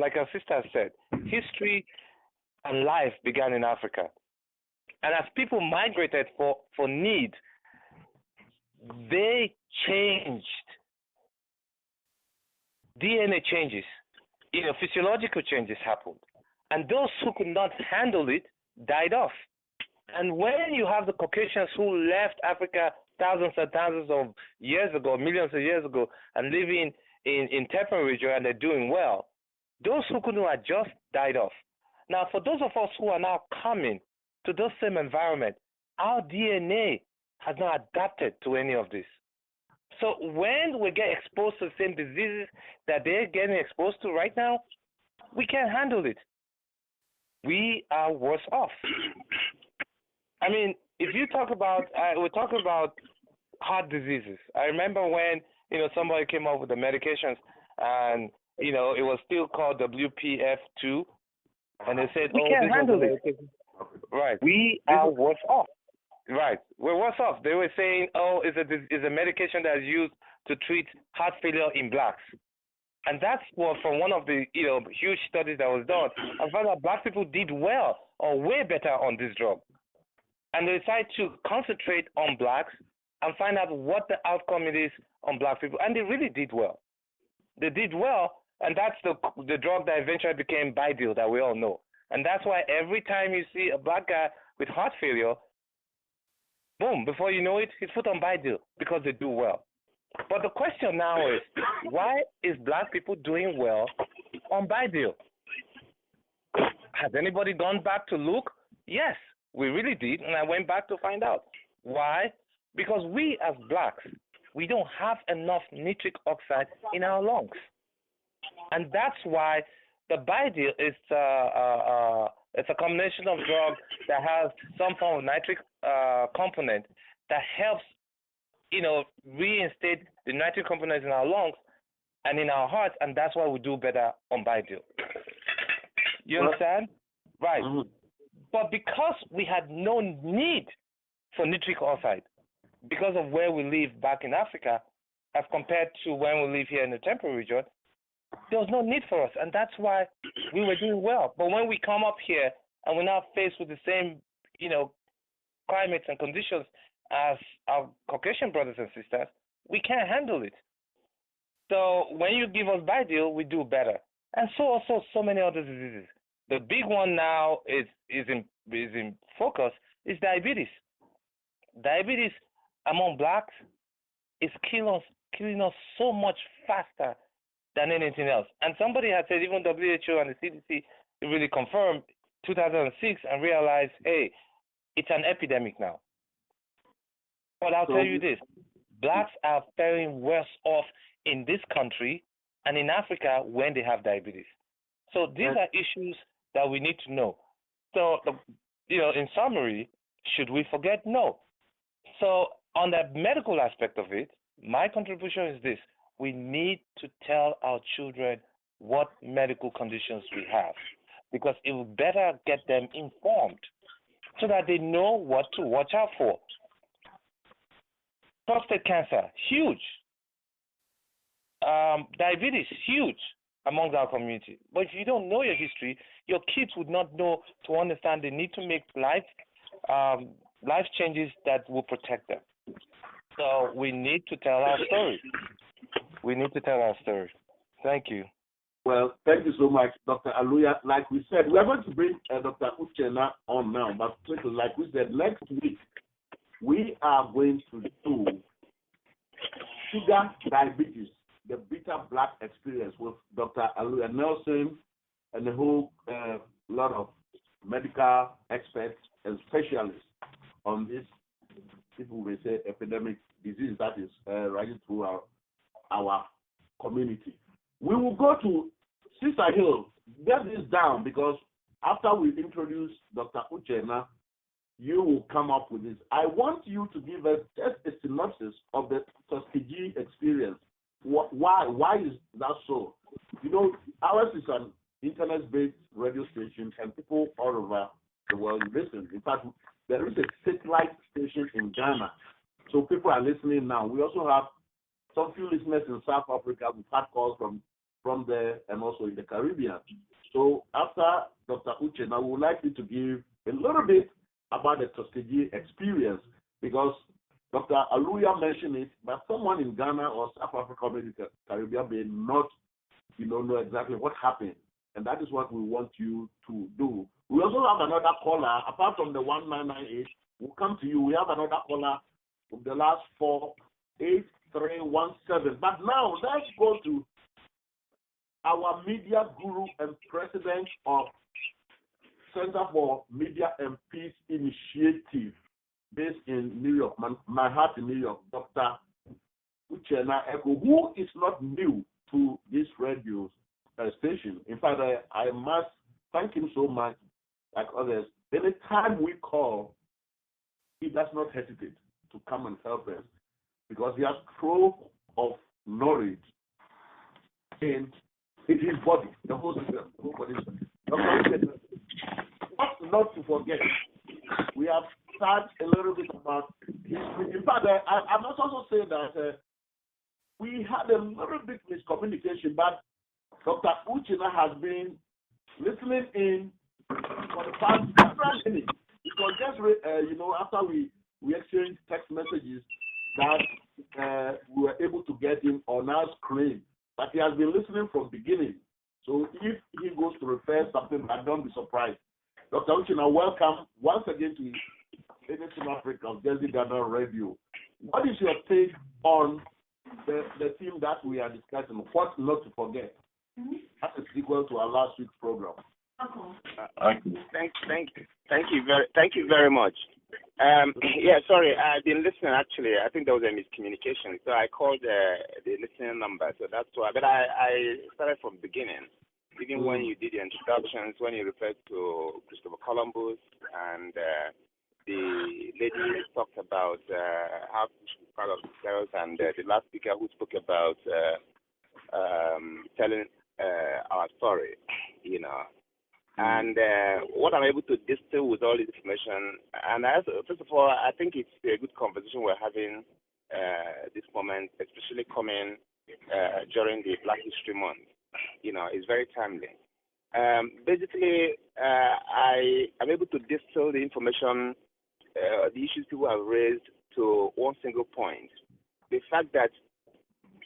like our sister said, history and life began in Africa. And as people migrated for need, they changed. DNA changes physiological changes happened. And those who could not handle it died off. And when you have the Caucasians who left Africa thousands and thousands of years ago, millions of years ago, and living in temperate region and they're doing well, those who couldn't adjust died off. Now, for those of us who are now coming to those same environment, our DNA has not adapted to any of this. So when we get exposed to the same diseases that they're getting exposed to right now, we can't handle it. We are worse off. I mean, if you talk about, we're talking about heart diseases. I remember when, somebody came up with the medications and, it was still called WPF2, and they said, we can't handle it. Right. We are worse off. Right. We're worse off. They were saying, it's a medication that is used to treat heart failure in blacks. And that's what from one of the, huge studies that was done. I found out black people did well or way better on this drug. And they decided to concentrate on blacks and find out what the outcome it is on black people. And they really did well. They did well, and that's the drug that eventually became Bidil that we all know. And that's why every time you see a black guy with heart failure, boom, before you know it, he's put on Bidil because they do well. But the question now is, why is black people doing well on Bidil? Has anybody gone back to look? Yes, we really did, and I went back to find out. Why? Because we as blacks, we don't have enough nitric oxide in our lungs. And that's why the Bidil is it's a combination of drug that has some form of nitric component that helps, reinstate the nitric components in our lungs and in our hearts, and that's why we do better on Bidil. You understand? Right. Mm-hmm. But because we had no need for nitric oxide, because of where we live back in Africa, as compared to when we live here in the temperate region, there was no need for us, and that's why we were doing well. But when we come up here and we're now faced with the same, climates and conditions as our Caucasian brothers and sisters, we can't handle it. So when you give us Bidil, we do better. And so also so many other diseases. The big one now is in focus is diabetes. Diabetes among blacks is killing us so much faster than anything else. And somebody had said, even WHO and the CDC really confirmed 2006 and realized, hey, it's an epidemic now. But I'll tell you this, blacks are faring worse off in this country and in Africa when they have diabetes. So these are issues that we need to know. So, in summary, should we forget? No. So on the medical aspect of it, my contribution is this. We need to tell our children what medical conditions we have, because it will better get them informed so that they know what to watch out for. Prostate cancer, huge. Diabetes, huge among our community. But if you don't know your history, your kids would not know to understand they need to make life changes that will protect them. So we need to tell our story. We need to tell our story. Thank you. Well, thank you so much, Dr. Aluya. Like we said, we are going to bring Dr. Uchenna on now, but like we said, next week, we are going to do sugar diabetes, the bitter black experience with Dr. Aluya Nelson and a whole lot of medical experts and specialists on this, people may say, epidemic disease that is running through our community. We will go to Sister Hill. Get this down, because after we introduce Dr. Uchenna, you will come up with this. I want you to give us just a synopsis of the Tuskegee experience. Why is that so? Ours is an internet-based radio station, and people all over the world listen. In fact, there is a satellite station in Ghana, so people are listening now. We also have some few listeners in South Africa. We've had calls from there and also in the Caribbean. So after Dr. Uchenna, we would like you to give a little bit about the Tuskegee experience, because Dr. Aluya mentioned it, but someone in Ghana or South Africa or maybe the Caribbean may not know exactly what happened. And that is what we want you to do. We also have another caller. Apart from the 1998, we'll come to you. We have another caller from the last 48317. But now let's go to our media guru and president of Center for Media and Peace Initiative, based in New York, Manhattan, New York, Dr. Uchenna Eko, who is not new to this radio station. In fact, I must thank him so much, like others. Anytime we call, he does not hesitate to come and help us because he has trove of knowledge in his body, the whole system, the whole body. What not to forget, we have started a little bit about history. In fact, I must also say that we had a little bit miscommunication, but Dr. Uchenna has been listening in for the past several minutes. It was just, after we exchanged text messages that we were able to get him on our screen. But he has been listening from beginning. So if he goes to refer something, I don't be surprised. Dr. Uchenna, welcome once again to Anything Africa, Jersey Ghana Radio. What is your take on the theme that we are discussing, what not to forget? That's a sequel to our last week's program. Thank you very much. Sorry, I've been listening. Actually, I think there was a miscommunication, so I called the listening number. So that's why. But I started from the beginning, even when you did the introductions, when you referred to Christopher Columbus and the lady talked about how we should be proud of themselves, and the last speaker who spoke about telling our story, And what I'm able to distill with all this information, and first of all, I think it's a good conversation we're having this moment, especially coming during the Black History Month. It's very timely. Basically, I'm able to distill the information, the issues people have raised to one single point. The fact that,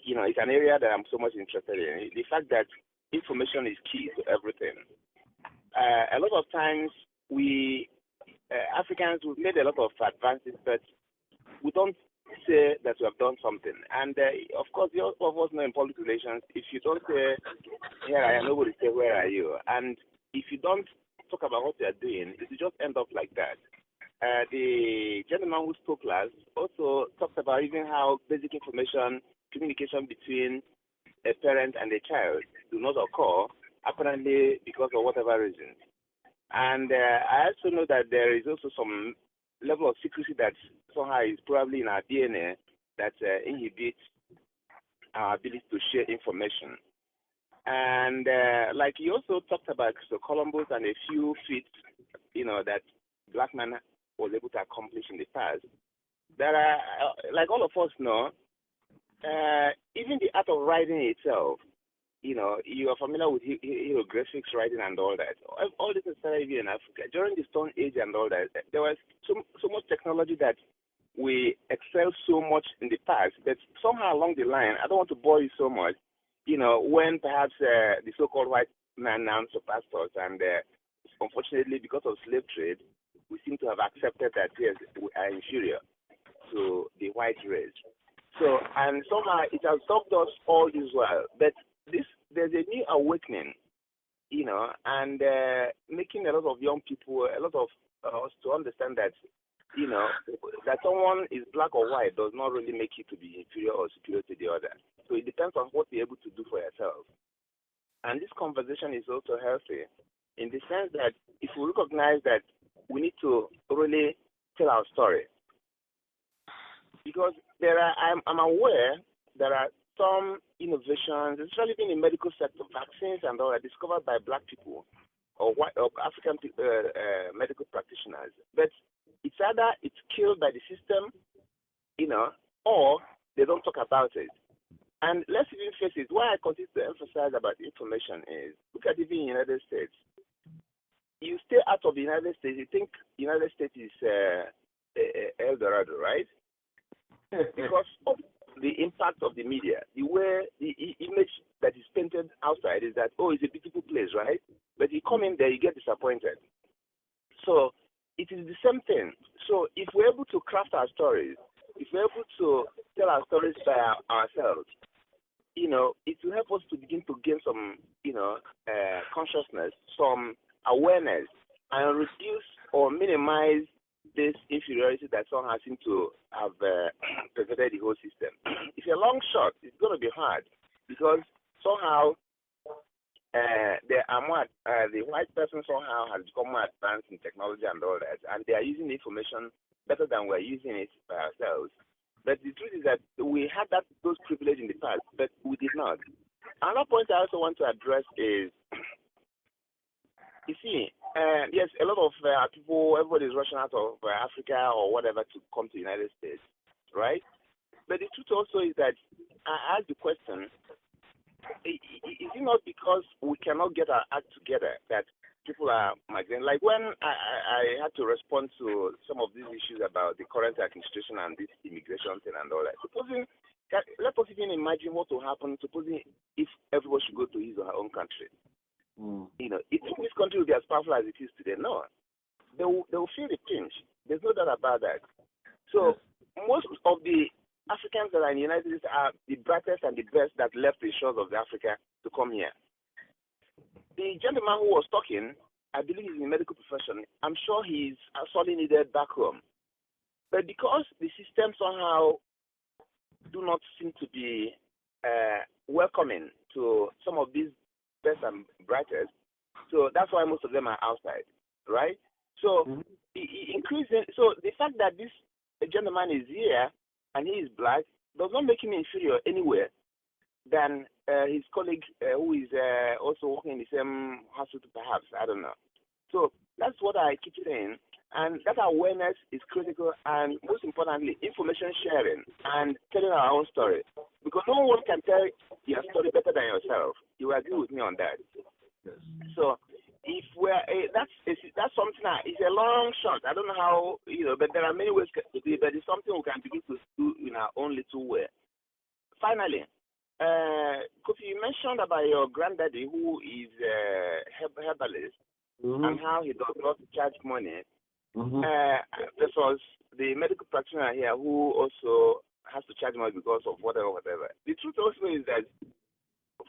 it's an area that I'm so much interested in. The fact that information is key to everything. A lot of times we Africans, we've made a lot of advances, but we don't say that we have done something. And of course, all of us know in public relations, if you don't say, here I am, nobody say, where are you? And if you don't talk about what you are doing, it will just end up like that. The gentleman who spoke last also talked about even how basic communication between a parent and a child do not occur, apparently because of whatever reason. And I also know that there is also some level of secrecy that somehow is probably in our DNA that inhibits our ability to share information. And like you also talked about Christopher Columbus and a few feats, that black man was able to accomplish in the past. There are, like all of us know, even the art of writing itself, you are familiar with hieroglyphics writing and all that. All this is started in Africa. During the Stone Age and all that, there was so much technology that we excelled so much in the past, but somehow along the line, I don't want to bore you so much, when perhaps the so-called white man now surpassed us, and unfortunately, because of slave trade, we seem to have accepted that, yes, we are inferior to the white race. So, and somehow it has stopped us all this while. But there's a new awakening, and making a lot of young people, a lot of us to understand that, that someone is black or white does not really make you to be inferior or superior to the other. So it depends on what you're able to do for yourself. And this conversation is also healthy in the sense that if we recognize that we need to really tell our story. Because I'm aware there are some innovations, especially in the medical sector, vaccines and all that, discovered by black people or white or African medical practitioners. But it's either it's killed by the system, or they don't talk about it. And let's even face it, why I continue to emphasize about information is, look at even the United States. You stay out of the United States, you think the United States is El Dorado, right? Because of the impact of the media, the way the image that is painted out disappointed. So it is the same thing. So if we're able to craft our stories, if we're able to tell our stories by ourselves, it will help us to begin to gain some, consciousness, some awareness, and reduce or minimize this inferiority that somehow seems to have pervaded the whole system. It's a long shot. It's going to be hard because somehow there are more, the white person somehow has become more advanced in technology and all that, and they are using the information better than we're using it by ourselves. But the truth is that we had those privileges in the past, but we did not. Another point I also want to address is, you see, yes, a lot of people, everybody is rushing out of Africa or whatever to come to the United States, right? But the truth also is that I ask the question, is it not because we cannot get our act together that people are migrating? Like when I had to respond to some of these issues about the current administration and this immigration thing and all that, let us even imagine what will happen, supposing if everyone should go to his or her own country. If this country will be as powerful as it is today, no. They will feel the pinch. There's no doubt about that. So most of the Africans that are in the United States are the brightest and the best that left the shores of Africa to come here. The gentleman who was talking, I believe he's in the medical profession. I'm sure he's sorely needed back home. But because the system somehow do not seem to be welcoming to some of these best and brightest, so that's why most of them are outside, right? So increasing. So the fact that this gentleman is here and he is black does not make him inferior anywhere than his colleague who is also working in the same hospital, perhaps. I don't know. So that's what I keep saying. And that awareness is critical, and most importantly, information sharing and telling our own story. Because no one can tell your story better than yourself. You agree with me on that? Yes. So if that's something that is a long shot. I don't know how, but there are many ways to do it, but it's something we can begin to do in our own little way. Finally, Kofi, you mentioned about your granddaddy who is a herbalist and how he does not charge money. This was the medical practitioner here who also has to charge money because of whatever. The truth also is that,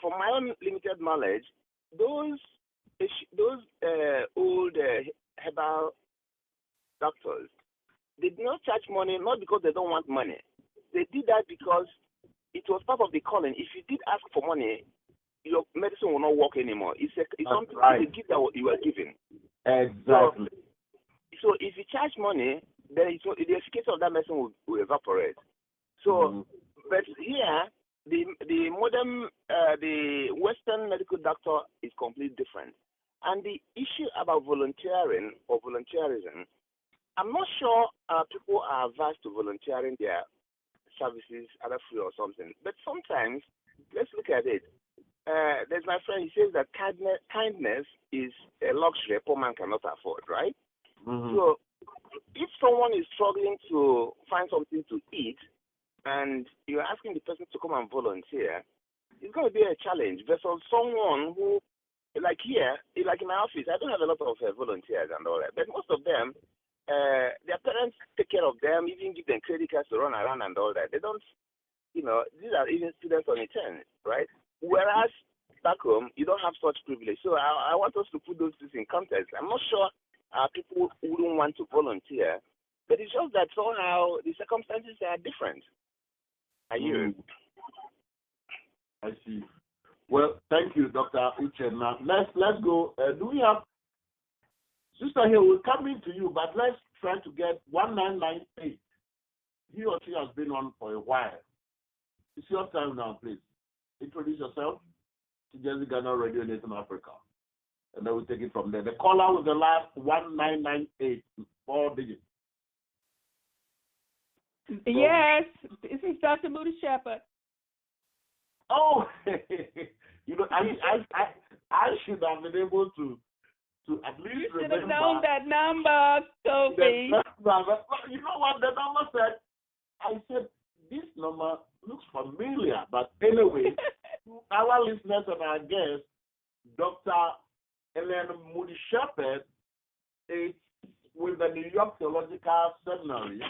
from my own limited knowledge, those old herbal doctors, they did not charge money not because they don't want money. They did that because it was part of the calling. If you did ask for money, your medicine will not work anymore. It's something, right. It's a gift that you are giving. Exactly. So if you charge money, then the efficacy of that medicine will evaporate. So, but here, the modern, the Western medical doctor is completely different. And the issue about volunteering or volunteerism, I'm not sure people are averse to volunteering their services, either free or something. But sometimes, let's look at it. There's my friend, he says that kindness is a luxury a poor man cannot afford, right? So if someone is struggling to find something to eat and you're asking the person to come and volunteer, it's going to be a challenge versus someone who, like here, like in my office, I don't have a lot of volunteers and all that, but most of them, their parents take care of them, even give them credit cards to run around and all that. They don't, these are even students on return, right? Whereas back home, you don't have such privilege. So I want us to put those things in context. I'm not sure people wouldn't want to volunteer, but it's just that somehow the circumstances are different. Are you? I see. Well, thank you, Dr. Uchenna. Let's go. Do we have Sister here? We're coming to you, but let's try to get 1998. He or she has been on for a while. It's your time now, please. Introduce yourself to Jesse Ghana Radio Nation Africa. And then we'll take it from there. The caller with the last 1998, 4 digits. Yes, this is Dr. Moody Shepherd. Oh, I should have been able to at least you should remember. have known that number, Kofi. You know what the number said? I said, this number looks familiar. But anyway, to our listeners and our guests, Dr. Ellen Moody Shepherd it's with the New York Theological Seminary,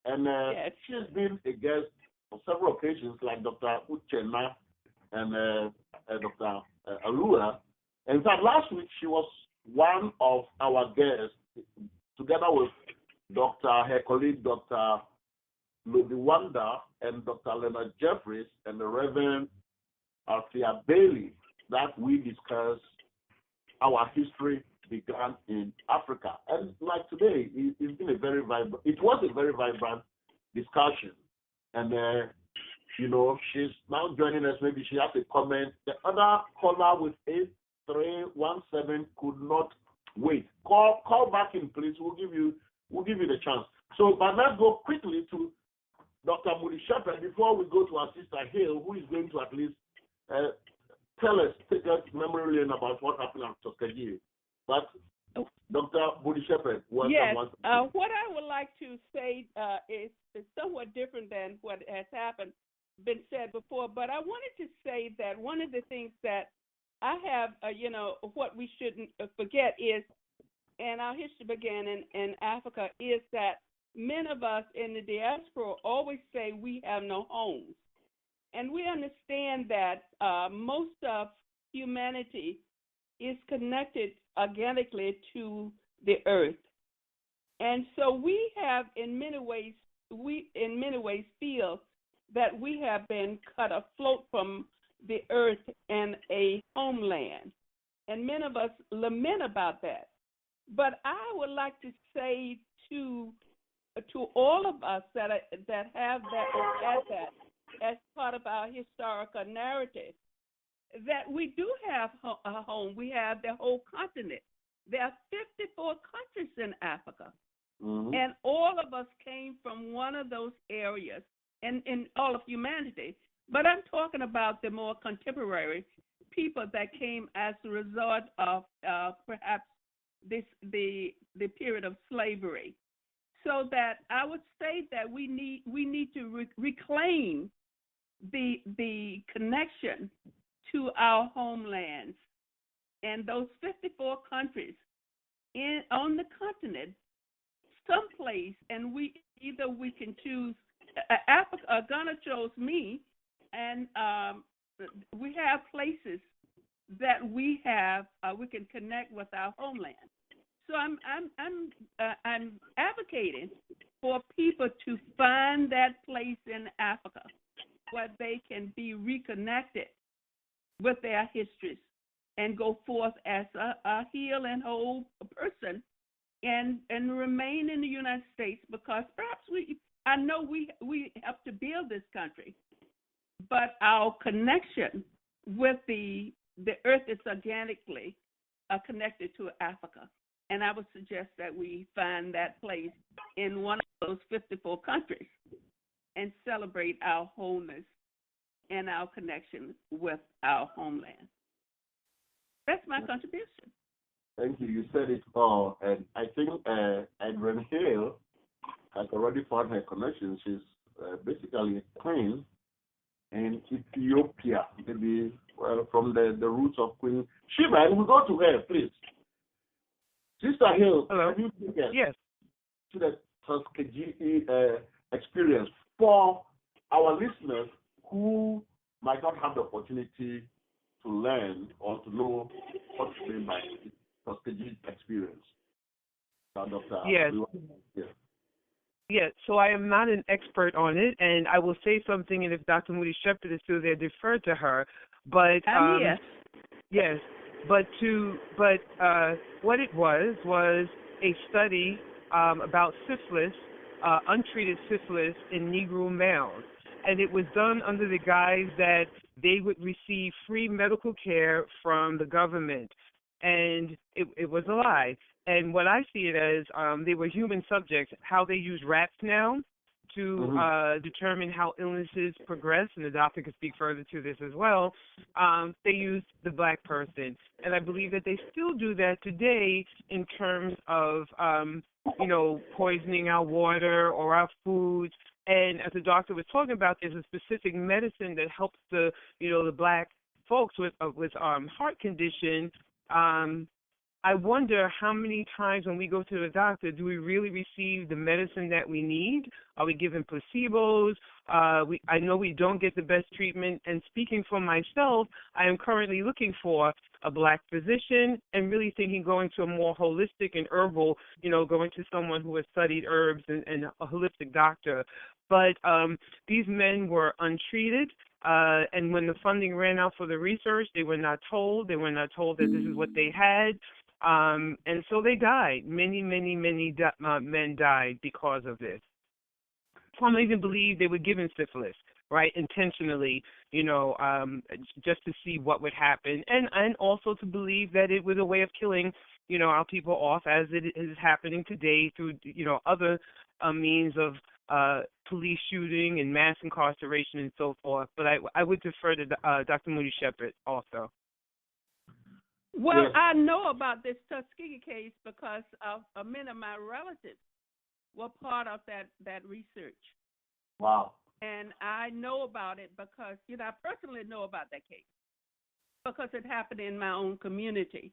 and Yes. she's been a guest on several occasions, like Dr. Uchenna and Dr. Alua. In fact, last week she was one of our guests, together with her colleague, Dr. Lodiwanda, and Dr. Leonard Jeffries, and the Reverend Althea Bailey, that we discussed our history began in Africa. And like today, it's been it was a very vibrant discussion. And, she's now joining us. Maybe she has a comment. The other caller with 8317 could not wait. Call back in, please. We'll give you the chance. So, but let's go quickly to Dr. Moody Shepherd before we go to our sister Hill, who is going to at least take us memory lane about what happened at Tuskegee. But Dr. Moody Shepherd, welcome. Yes. What I would like to say is somewhat different than what has been said before. But I wanted to say that one of the things that I have, what we shouldn't forget is, and our history began in Africa, is that many of us in the diaspora always say we have no homes. And we understand that most of humanity is connected organically to the earth. And so we have, in many ways feel that we have been cut afloat from the earth and a homeland. And many of us lament about that. But I would like to say to all of us that have that or add that as part of our historical narrative, that we do have a home. We have the whole continent. There are 54 countries in Africa. Mm-hmm. And all of us came from one of those areas in all of humanity. But I'm talking about the more contemporary people that came as a result of perhaps the period of slavery. So that I would say that we need to reclaim the connection to our homelands, and those 54 countries on the continent, someplace, and we can choose. Africa, Ghana chose me, and we have places that we can connect with our homeland. So I'm advocating for people to find that place in Africa where they can be reconnected with their histories and go forth as a healed and whole person and remain in the United States, because perhaps I know we have to build this country, but our connection with the earth is organically connected to Africa. And I would suggest that we find that place in one of those 54 countries and celebrate our wholeness and our connection with our homeland. That's my contribution. Thank you. You said it all. And I think Adrienne Hill has already found her connection. She's basically a queen in Ethiopia, maybe from the roots of Queen Sheba. And we'll go to her, please. Sister Hill, hello. Can you take us Yes. to the Tuskegee experience for our listeners who might not have the opportunity to learn or to know what's meant by Tuskegee experience? Dr. Yes. Yeah. Yes, so I am not an expert on it, and I will say something, and if Dr. Moody Shepherd is still there, defer to her. But I'm here. Yes, but what it was a study about syphilis, untreated syphilis in Negro males, and it was done under the guise that they would receive free medical care from the government, and it was a lie. And what I see it as, they were human subjects, how they use rats now to determine how illnesses progress, and the doctor could speak further to this as well. They used the black person. And I believe that they still do that today in terms of, poisoning our water or our foods. And as the doctor was talking about, there's a specific medicine that helps the black folks with heart condition, I wonder how many times when we go to the doctor, do we really receive the medicine that we need? Are we given placebos? I know we don't get the best treatment. And speaking for myself, I am currently looking for a black physician and really thinking going to a more holistic and herbal, going to someone who has studied herbs and a holistic doctor. But these men were untreated. And when the funding ran out for the research, they were not told. They were not told that this is what they had. And so they died. Many men died because of this. Some even believe they were given syphilis, right, intentionally, just to see what would happen, and also to believe that it was a way of killing, our people off, as it is happening today through, other means of police shooting and mass incarceration and so forth. But I would defer to Dr. Moody Shepherd also. Well, Yes. I know about this Tuskegee case because many of my relatives were part of that research. Wow. And I know about it because, I personally know about that case because it happened in my own community.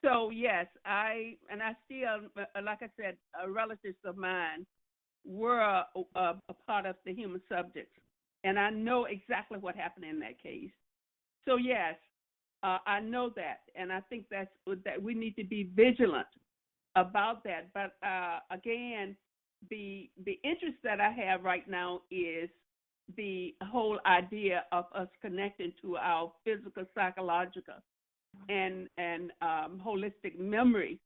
So, yes, I still, like I said, relatives of mine were a part of the human subjects. And I know exactly what happened in that case. So, yes, I know that. And I think that we need to be vigilant about that. But, again, the interest that I have right now is the whole idea of us connecting to our physical, psychological, and holistic memory,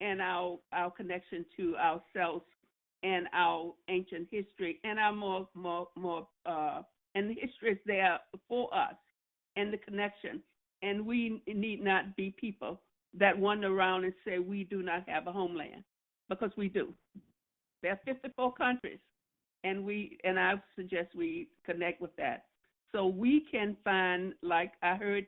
and our connection to ourselves and our ancient history, and our more and the history is there for us, and the connection. And we need not be people that wander around and say we do not have a homeland, because we do. There are 54 countries, and I suggest we connect with that, so we can find, like I heard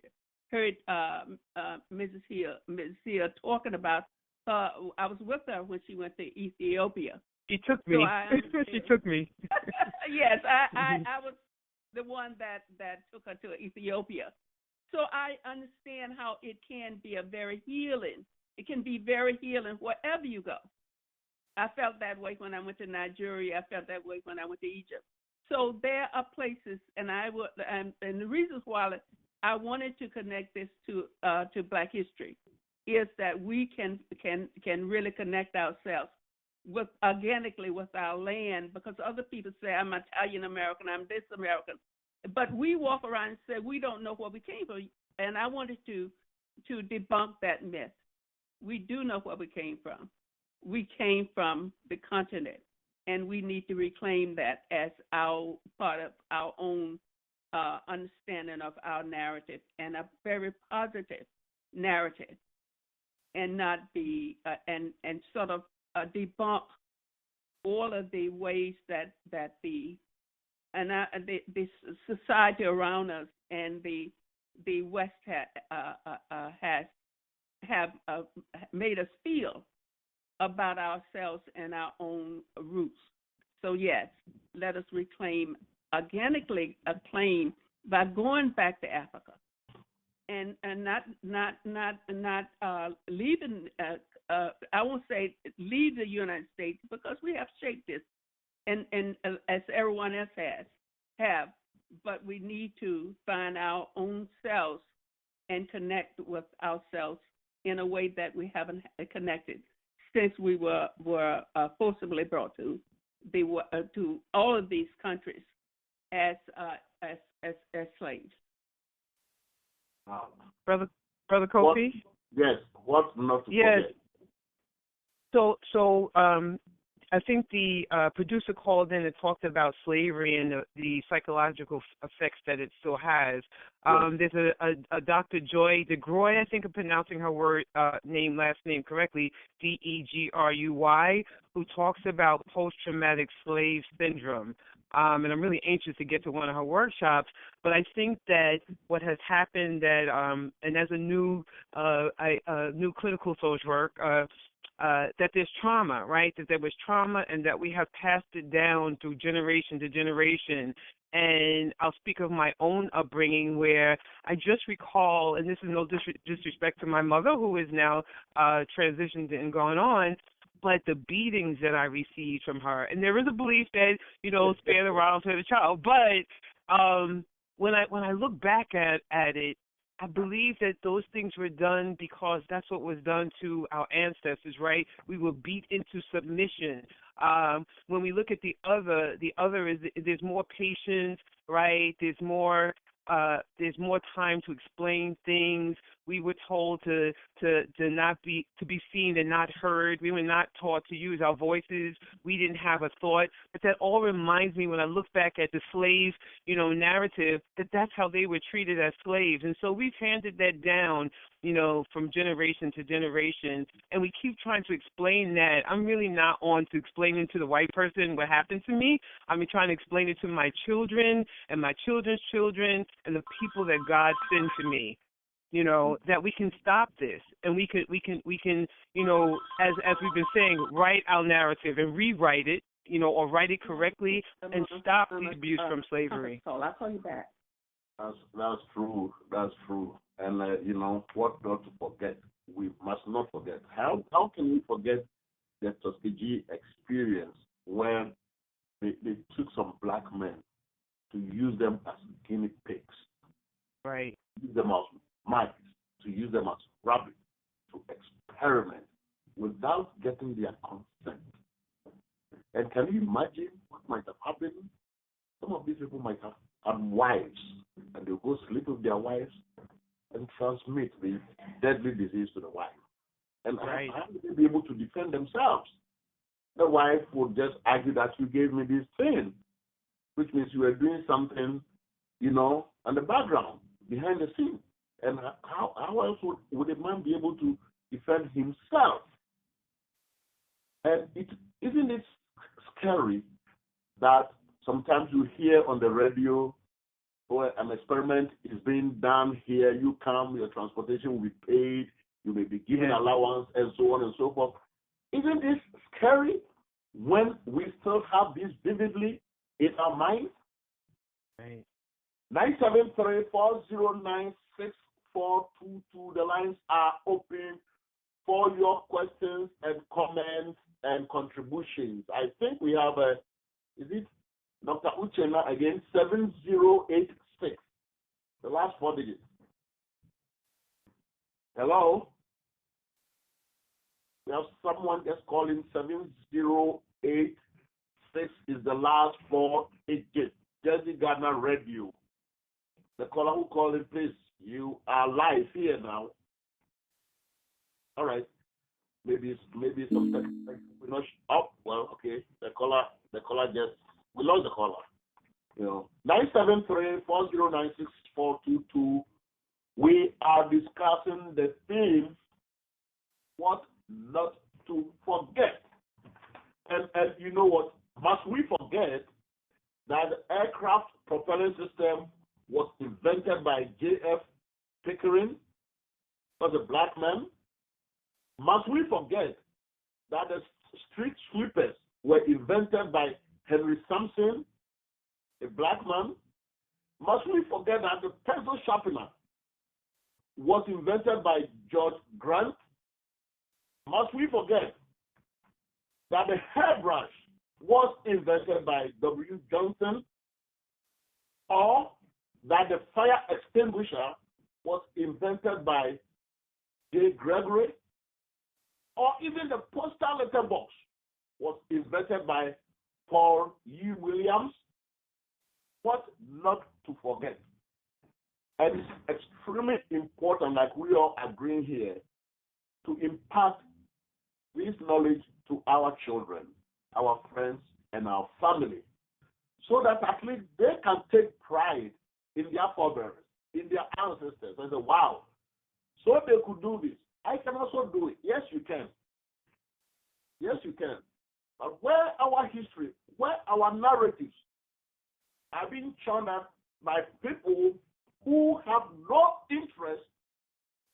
Mrs. Hill talking about. I was with her when she went to Ethiopia. She took me. So She took me. Yes, I was the one that took her to Ethiopia. So I understand how it can be a very healing. It can be very healing wherever you go. I felt that way when I went to Nigeria. I felt that way when I went to Egypt. So there are places, and the reasons why I wanted to connect this to Black history is that we can really connect ourselves organically with our land, because other people say I'm Italian American, I'm this American, but we walk around and say we don't know where we came from. And I wanted to debunk that myth. We do know where we came from. We came from the continent, and we need to reclaim that as our part of our own understanding of our narrative, and a very positive narrative, and not be and sort of debunk all of the ways that the society around us and the West have made us feel about ourselves and our own roots. So yes, let us organically claim by going back to Africa, and not leaving. I won't say leave the United States, because we have shaped this, and as everyone else have, but we need to find our own selves and connect with ourselves in a way that we haven't connected since we were forcibly brought to all of these countries as slaves. Brother Kofi? Yes, what not to Yes. forget. So I think the producer called in and talked about slavery and the psychological effects that it still has. There's a Dr. Joy DeGruy, I think I'm pronouncing her last name correctly, DeGruy, who talks about post-traumatic slave syndrome. And I'm really anxious to get to one of her workshops. But I think that what has happened and as a new clinical social work, that there's trauma, right? That there was trauma and that we have passed it down through generation to generation. And I'll speak of my own upbringing where I just recall, and this is no disrespect to my mother who is now transitioned and gone on, but the beatings that I received from her. And there is a belief that, spare the rod to the child. But when I look back at it, I believe that those things were done because that's what was done to our ancestors, right? We were beat into submission. When we look at the other is there's more patience, right? There's more time to explain things. We were told to be seen and not heard. We were not taught to use our voices. We didn't have a thought. But that all reminds me when I look back at the slave, narrative, that's how they were treated as slaves. And so we've handed that down, from generation to generation. And we keep trying to explain that. I'm really not on to explaining to the white person what happened to me. I'm trying to explain it to my children and my children's children and the people that God sent to me. That we can stop this, and we can, as we've been saying, write our narrative and rewrite it, or write it correctly and stop the abuse from slavery. I'll call you back. That's true. That's true. And what not to forget? We must not forget. How can we forget the Tuskegee experience when they took some black men to use them as guinea pigs? Right. Use them as mice, to use them as rabbits, to experiment without getting their consent. And can you imagine what might have happened? Some of these people might have had wives, and they'll go sleep with their wives and transmit the deadly disease to the wife. And right. how would they be able to defend themselves? The wife would just argue that you gave me this thing, which means you were doing something, on the background, behind the scene. And how else would a man be able to defend himself? And isn't it scary that sometimes you hear on the radio, an experiment is being done here, you come, your transportation will be paid, you may be given allowance, and so on and so forth. Isn't this scary when we still have this vividly in our minds? Right. 973-409-6422. The lines are open for your questions and comments and contributions. I think we have is it Dr. Uchenna again? 7086. The last 4 digits. Hello? We have someone just calling. 7086 is the last 4 digits. Jersey Gardner Radio. The caller who called in, please. You are live here now. All right. Maybe some technical. We're not. Well, okay. The caller just. We lost the caller. 973-409-6422. We are discussing the theme, what not to forget. And you know what? Must we forget that the aircraft propelling system was invented by J.F. Pickering, was a black man? Must we forget that the street sweepers were invented by Henry Sampson, a black man? Must we forget that the pencil sharpener was invented by George Grant? Must we forget that the hairbrush was invented by W. Johnson? Or that the fire extinguisher was invented by J. Gregory? Or even the postal letterbox was invented by Paul E. Williams? What not to forget? And it's extremely important, like we all agreeing here, to impart this knowledge to our children, our friends, and our family, so that at least they can take pride in their forebears, in their ancestors, and say, wow, so they could do this. I can also do it. Yes, you can. Yes, you can. But where our history, where our narratives are being churned out by people who have no interest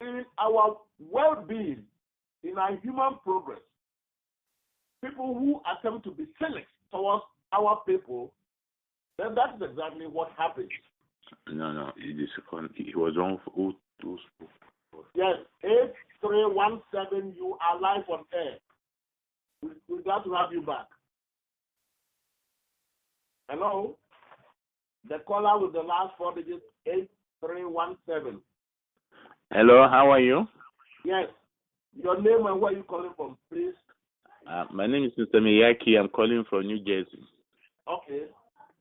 in our well-being, in our human progress, people who attempt to be cynics towards our people, then that is exactly what happens. No, he was on who spoke. Yes, 8317, you are live on air. We're glad to have you back. Hello? The caller with the last 4 digits, 8317. Hello, how are you? Yes. Your name and where you calling from, please? My name is Mr. Miyaki. I'm calling from New Jersey. Okay.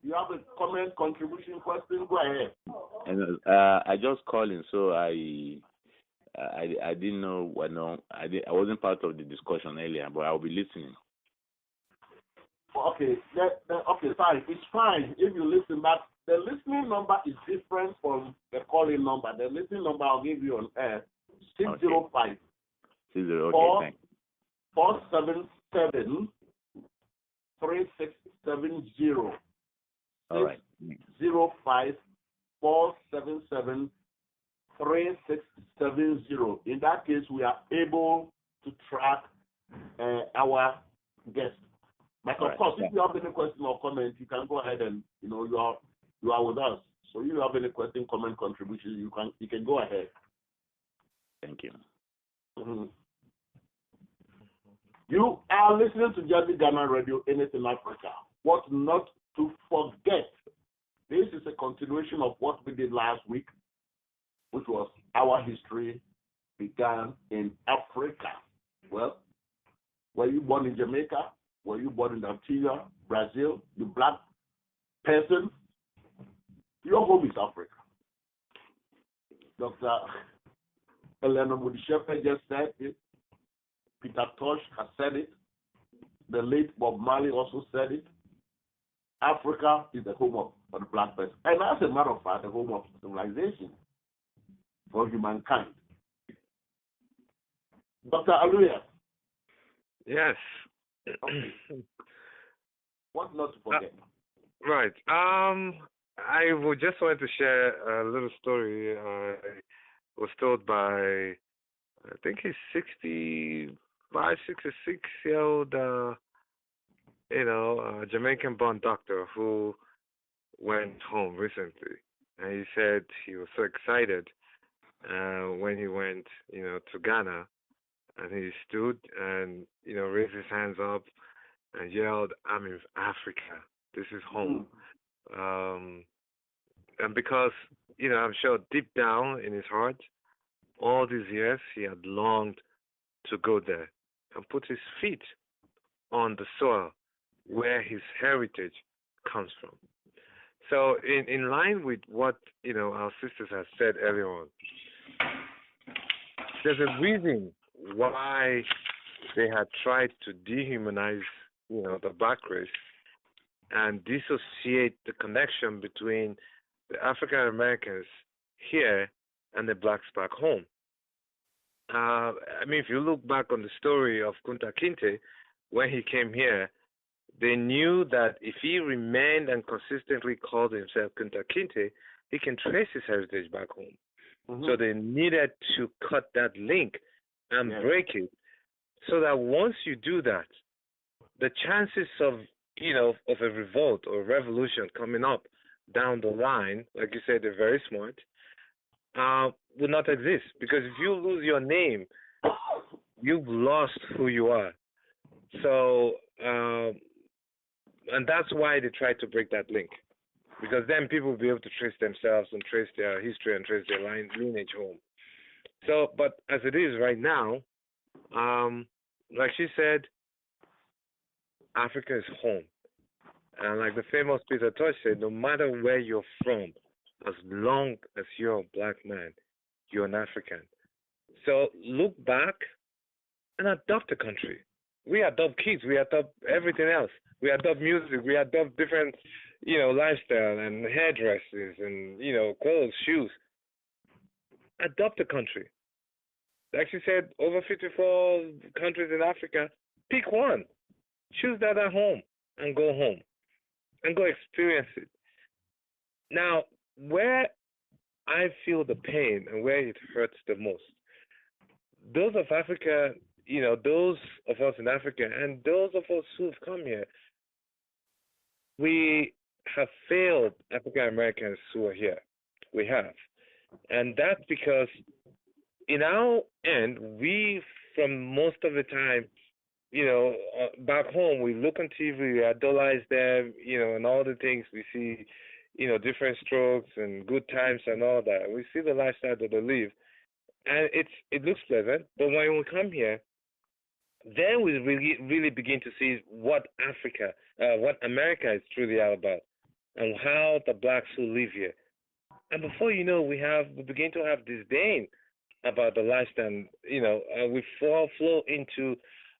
You have a comment, contribution, question? Go ahead. And I just calling, so I didn't know what. No, I wasn't part of the discussion earlier, but I'll be listening. Okay. Okay, fine. It's fine if you listen, but the listening number is different from the calling number. The listening number I'll give you on air 605 okay, 477 3670. All right. 05 477 3670. In that case, we are able to track our guests. But of course, if you have any question or comment, you can go ahead and you are with us. So if you have any question, comment, contribution, you can go ahead. Thank you. Mm-hmm. You are listening to Jazzy Ghana Radio, Anything Africa. What not to forget. This is a continuation of what we did last week, which was our history began in Africa. Well, were you born in Jamaica? Were you born in Antigua, Brazil? You black person? Your home is Africa. Dr. Eleanor Moody Shepherd just said it. Peter Tosh has said it. The late Bob Marley also said it. Africa is the home of the black person. And as a matter of fact, the home of civilization for humankind. Dr. Aluya. Yes. Okay. What not to forget? Right. I would just want to share a little story. Was told by, I think he's 66-year-old, Jamaican-born doctor who went home recently, and he said he was so excited when he went, to Ghana, and he stood and raised his hands up and yelled, "I'm in Africa. This is home." And because I'm sure deep down in his heart, all these years he had longed to go there and put his feet on the soil where his heritage comes from. So in line with what our sisters have said earlier on, there's a reason why they had tried to dehumanize the black race and dissociate the connection between the African Americans here and the blacks back home. If you look back on the story of Kunta Kinte, when he came here, they knew that if he remained and consistently called himself Kunta Kinte, he can trace his heritage back home. Mm-hmm. So they needed to cut that link and break it, so that once you do that, the chances of a revolt or revolution coming up down the line, like you said, they're very smart, would not exist. Because if you lose your name, you've lost who you are. So, and that's why they try to break that link. Because then people will be able to trace themselves and trace their history and trace their lineage home. So, but as it is right now, like she said, Africa is home. And like the famous Peter Tosh said, no matter where you're from, as long as you're a black man, you're an African. So look back and adopt a country. We adopt kids, we adopt everything else. We adopt music, we adopt different, lifestyle and hairdresses and, clothes, shoes. Adopt a country. Like she said, over 54 countries in Africa, pick one. Choose that at home and go home and go experience it. Now, where I feel the pain and where it hurts the most, those of Africa, those of us in Africa and those of us who've come here, we have failed African Americans who are here. We have. And that's because in our end, we, from most of the time, back home, we look on TV, we idolize them, and all the things we see, different strokes and good times and all that. We see the lifestyle that they live, and it looks pleasant. But when we come here, then we really begin to see what what America is truly all about, and how the blacks who live here. And before you know, we begin to have disdain about the lifestyle, and we flow into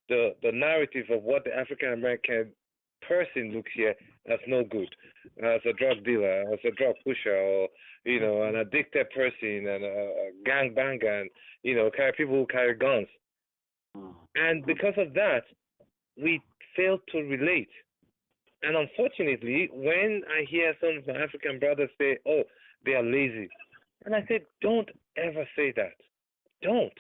the narrative of what the African American person looks here as no good, as a drug dealer, as a drug pusher, or an addicted person, and a gangbanger, and people who carry guns. And because of that, we fail to relate. And unfortunately, when I hear some of my African brothers say, "Oh, they are lazy," and I say, "Don't ever say that. Don't."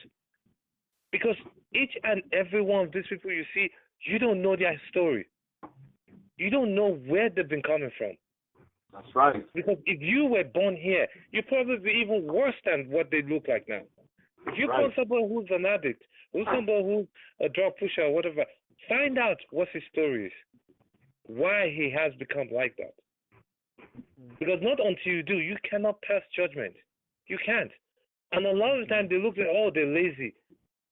Because each and every one of these people you see, you don't know their story. You don't know where they've been coming from. That's right. Because if you were born here, you'd probably be even worse than what they look like now. If you call someone who's an addict, who's someone who's a drug pusher or whatever, find out what his story is, why he has become like that. Because not until you do, you cannot pass judgment. You can't. And a lot of the time they look at, "Oh, they're lazy."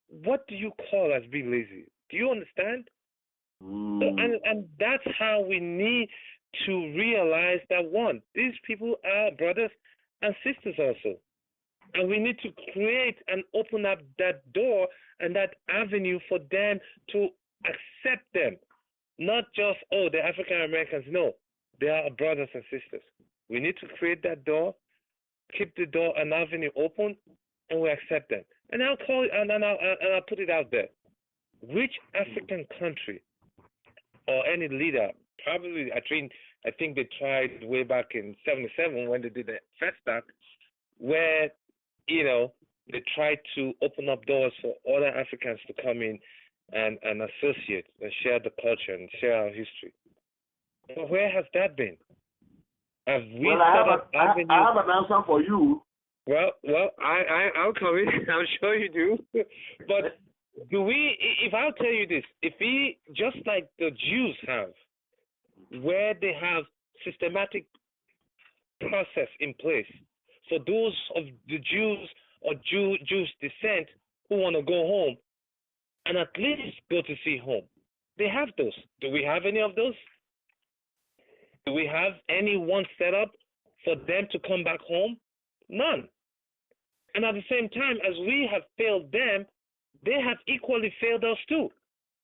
What do you call as being lazy? Do you understand? So, and that's how we need to realize that, one, these people are brothers and sisters also. And we need to create and open up that door and that avenue for them to accept them. Not just, "Oh, they're African Americans." No, they are brothers and sisters. We need to create that door, keep the door and avenue open, and we accept them. And I'll call it, and I'll put it out there. Which African country or any leader, probably, I think they tried way back in '77 when they did the First Act, where, they tried to open up doors for other Africans to come in and associate and share the culture and share our history. But where has that been? Have we I have an answer for you. Well, I'll come in. I'm sure you do. But if I'll tell you this, if we, just like the Jews have, where they have systematic process in place for those of the Jews or Jewish descent who want to go home and at least go to see home, they have those. Do we have any of those? Do we have anyone set up for them to come back home? None. And at the same time, as we have failed them, they have equally failed us too.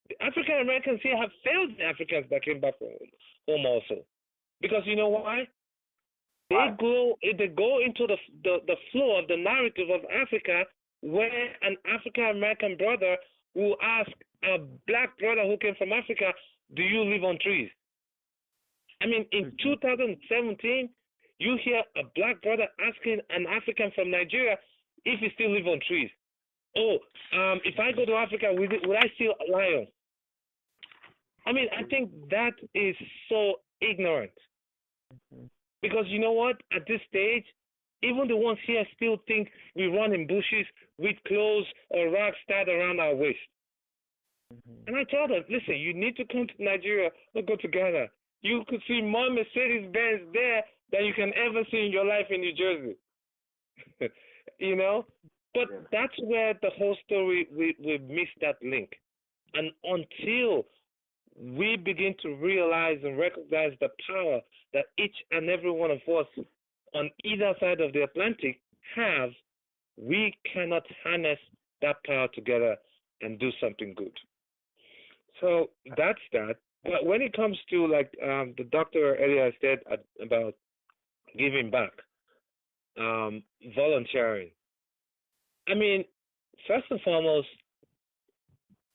The African Americans here have failed the Africans that came back home also. Because you know why? They go into the flow of the narrative of Africa, where an African American brother will ask a black brother who came from Africa, "Do you live on trees?" I mean, in 2017, you hear a black brother asking an African from Nigeria if he still live on trees. "Oh, if I go to Africa, would I see lions?" I mean, I think that is so ignorant. Because you know what? At this stage, even the ones here still think we run in bushes with clothes or rags tied around our waist. And I told them, "Listen, you need to come to Nigeria or go to Ghana. You could see more Mercedes-Benz there than you can ever see in your life in New Jersey." But that's where the whole story, we missed that link. And until we begin to realize and recognize the power that each and every one of us on either side of the Atlantic have, we cannot harness that power together and do something good. So that's that. But when it comes to, like the doctor earlier said about giving back, volunteering, I mean, first and foremost,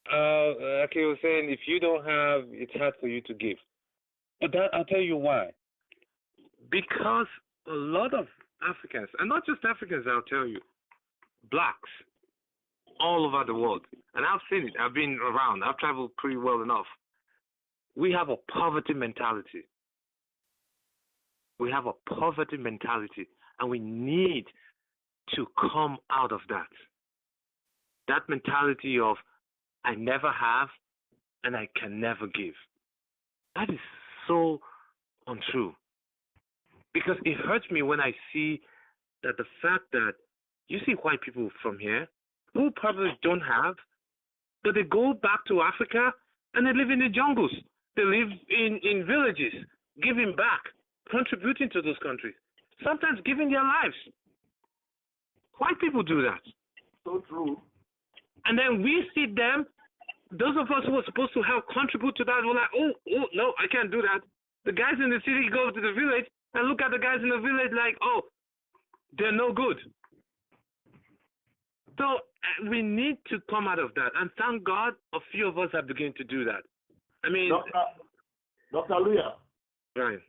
like he was saying, if you don't have, it's hard for you to give. But I'll tell you why. Because a lot of Africans, and not just Africans, I'll tell you, blacks, all over the world, and I've seen it. I've been around. I've traveled pretty well enough. We have a poverty mentality. We have a poverty mentality, and we need to come out of that. That mentality of I never have and I can never give. That is so untrue. Because it hurts me when I see that the fact that you see white people from here who probably don't have, but they go back to Africa and they live in the jungles. They live in villages, giving back, contributing to those countries, sometimes giving their lives. White people do that. So true. And then we see them, those of us who are supposed to help contribute to that, we're like, oh, no, I can't do that. The guys in the city go to the village and look at the guys in the village like, oh, they're no good. So we need to come out of that. And thank God a few of us are beginning to do that. I mean, Dr. Luya. Right.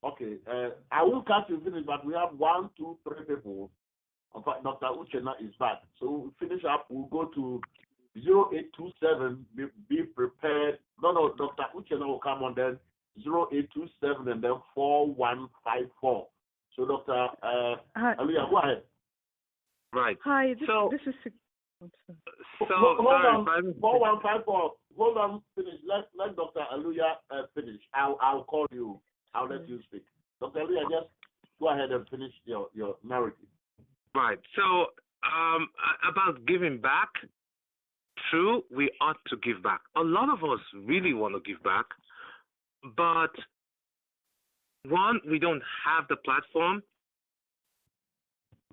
Okay. I will cut you finish, but we have 1, 2, 3 people. In fact, Dr. Uchenna is back. So we'll finish up. We'll go to 0827. Be prepared. No, Dr. Uchenna will come on then. 0827 and then 4154. So Dr. Aluya, go ahead. Right. Hi, this is Hold on. 4154. Hold on. Finish. Let Dr. Aluya finish. I'll call you. I'll let you speak. Dr. Aluya, just go ahead and finish your narrative. Right. So about giving back, true, we ought to give back. A lot of us really want to give back, but one, we don't have the platform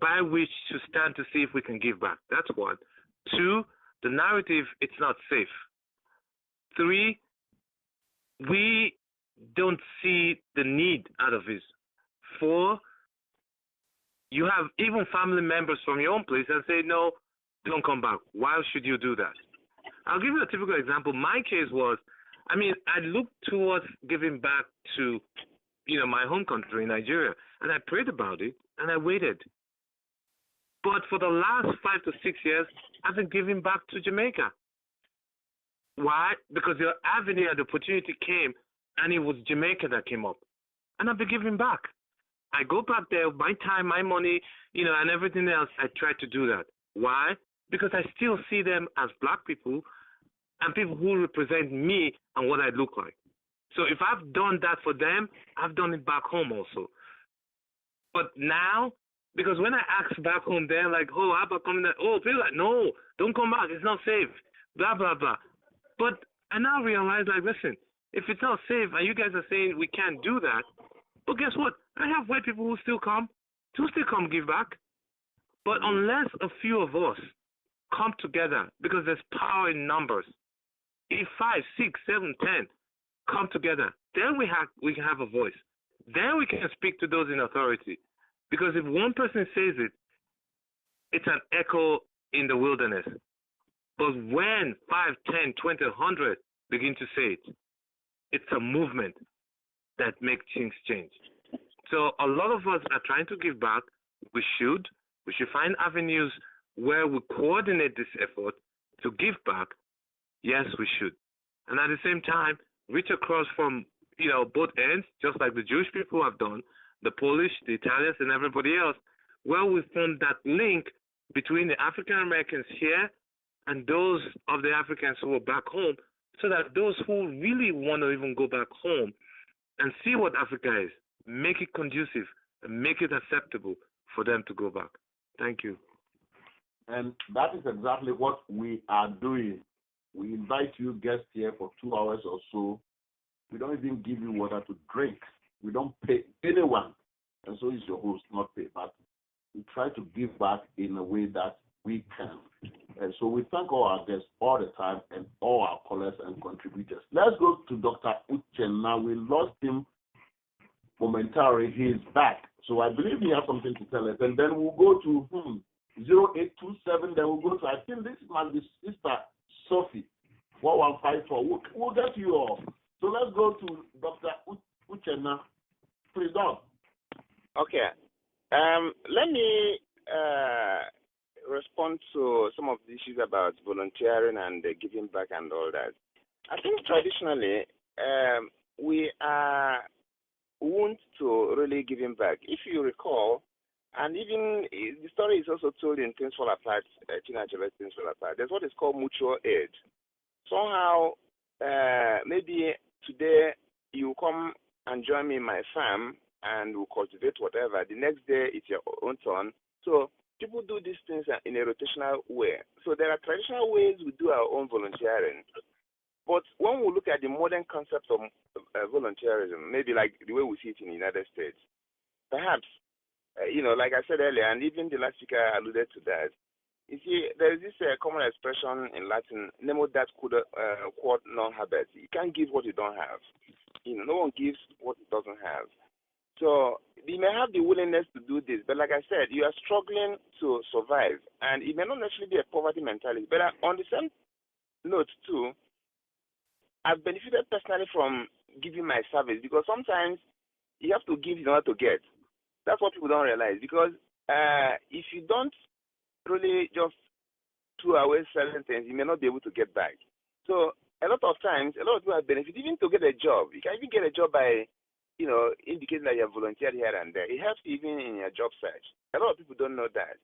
by which to stand to see if we can give back. That's one. Two, the narrative, it's not safe. Three, we don't see the need out of it. Four, you have even family members from your own place that say, no, don't come back. Why should you do that? I'll give you a typical example. My case was, I looked towards giving back to, my home country, Nigeria, and I prayed about it, and I waited. But for the last 5 to 6 years, I've been giving back to Jamaica. Why? Because the avenue and the opportunity came, and it was Jamaica that came up. And I've been giving back. I go back there, my time, my money, and everything else, I try to do that. Why? Because I still see them as black people and people who represent me and what I look like. So if I've done that for them, I've done it back home also. But now, because when I ask back home, they're like, oh, how about coming there? Oh, people like, no, don't come back. It's not safe. Blah, blah, blah. But I now realize, listen, if it's not safe and you guys are saying we can't do that, but guess what? I have white people who still come give back. But unless a few of us come together, because there's power in numbers, if 5, 6, 7, 10 come together, then we can have a voice. Then we can speak to those in authority. Because if one person says it, it's an echo in the wilderness. But when 5, 10, 20, 100 begin to say it, it's a movement that makes things change. So a lot of us are trying to give back. We should find avenues where we coordinate this effort to give back. Yes, we should. And at the same time, reach across from, both ends, just like the Jewish people have done, the Polish, the Italians, and everybody else, where we form that link between the African Americans here and those of the Africans who are back home, so that those who really want to even go back home and see what Africa is, make it conducive and make it acceptable for them to go back. Thank you. And that is exactly what we are doing. We invite you guests here for 2 hours or so. We don't even give you water to drink. We don't pay anyone. And so is your host, not pay. But we try to give back in a way that we can. And so we thank all our guests all the time and all our callers and contributors. Let's go to Dr. Uchenna. We lost him momentarily. He is back. So I believe he has something to tell us. And then we'll go to 0827. Then we'll go to, I think this must be Sister Sophie, 4154. We'll get to you all. So let's go to Dr. Uchenna. Please, Doc. Okay. Let me respond to some of the issues about volunteering and giving back and all that. I think traditionally we are want to really giving back. If you recall, and even the story is also told in Things Fall Apart, Chinachebe Things Fall Apart. There's what is called mutual aid. Somehow, maybe today you come and join me in my farm and we'll cultivate whatever. The next day it's your own turn. So people do these things in a rotational way. So there are traditional ways we do our own volunteering. But when we look at the modern concept of volunteerism, maybe like the way we see it in the United States, perhaps, like I said earlier, and even the last speaker alluded to that, you see, there is this common expression in Latin, nemo dat quod non habet. You can't give what you don't have. No one gives what it doesn't have. So you may have the willingness to do this, but like I said, you are struggling to survive, and it may not necessarily be a poverty mentality. But on the same note too, I've benefited personally from giving my service, because sometimes you have to give in order to get. That's what people don't realize, because if you don't really just throw away certain things, you may not be able to get back. So a lot of times, a lot of people have benefited even to get a job. You can even get a job by, indicating that you have volunteered here and there. It helps even in your job search. A lot of people don't know that.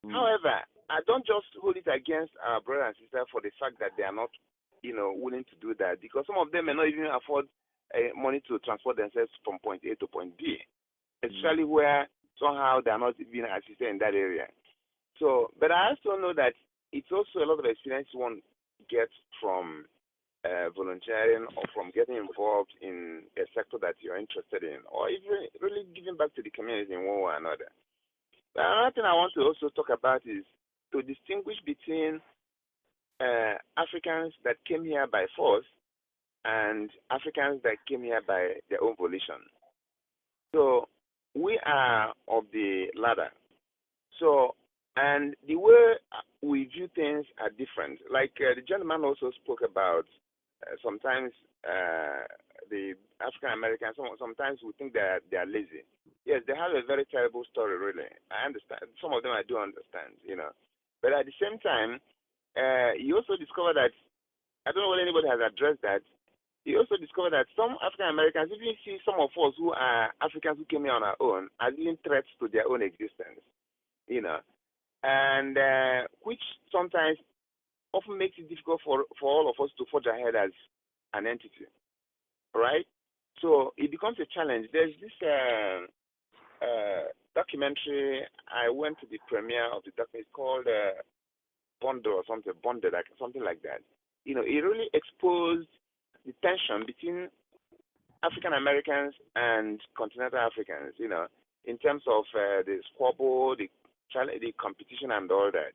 However, I don't just hold it against our brothers and sisters for the fact that they are not, willing to do that, because some of them may not even afford money to transport themselves from point A to point B, especially where somehow they are not being assisted in that area. So, but I also know that it's also a lot of experience one gets from volunteering or from getting involved in a sector that you're interested in, or even really giving back to the community in one way or another. But another thing I want to also talk about is to distinguish between Africans that came here by force and Africans that came here by their own volition. So we are of the latter. So, and the way we view things are different. Like the gentleman also spoke about sometimes the African Americans, sometimes we think that they are lazy. Yes, they have a very terrible story, really. I understand. Some of them I do understand, But at the same time, you also discover that, I don't know whether anybody has addressed that, you also discover that some African Americans, even see some of us who are Africans who came here on our own, are being threats to their own existence, and which sometimes often makes it difficult for all of us to forge ahead as an entity, right? So it becomes a challenge. There's this documentary. I went to the premiere of the documentary. It's called Bondo or something, something like that. It really exposed the tension between African Americans and continental Africans, in terms of the squabble, the competition, and all that.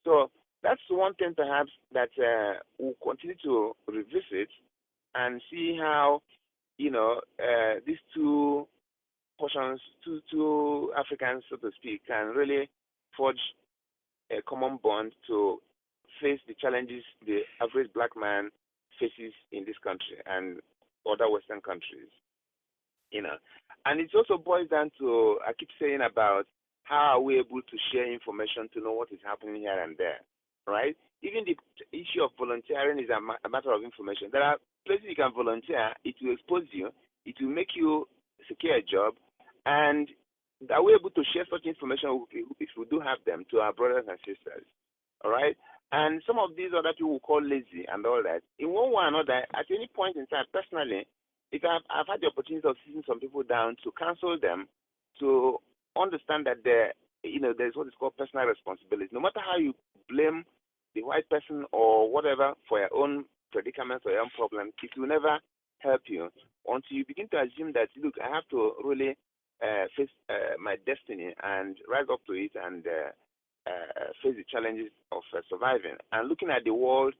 So that's one thing perhaps that we'll continue to revisit and see how, these two portions, two Africans, so to speak, can really forge a common bond to face the challenges the average black man faces in this country and other Western countries, And it also boils down to, I keep saying about how are we able to share information to know what is happening here and there, right? Even the issue of volunteering is a matter of information. There are places you can volunteer. It will expose you. It will make you secure a job. And are we able to share such information, if we do have them, to our brothers and sisters, all right? And some of these other people will call lazy and all that. In one way or another, at any point in time, personally, if I've had the opportunity of sitting some people down to counsel them to understand that there's what is called personal responsibility. No matter how you blame the white person or whatever for your own predicaments or your own problems, it will never help you until you begin to assume that, look, I have to really face my destiny and rise up to it and face the challenges of surviving and looking at the world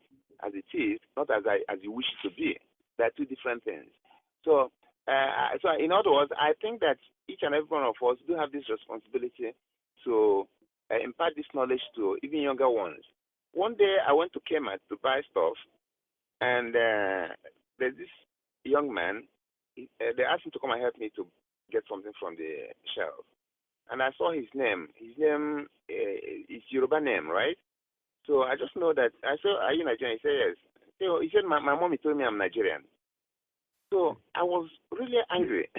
as it is, not as you wish it to be. They are two different things. So in other words, I think that each and every one of us do have this responsibility to impart this knowledge to even younger ones. One day I went to Kmart to buy stuff, and there's this young man. They asked him to come and help me to get something from the shelf. and I saw his name. His name is Yoruba name, right? So I just know that. I said, "Are you Nigerian?" He said, "Yes." So he said, "My mommy told me I'm Nigerian." So I was really angry.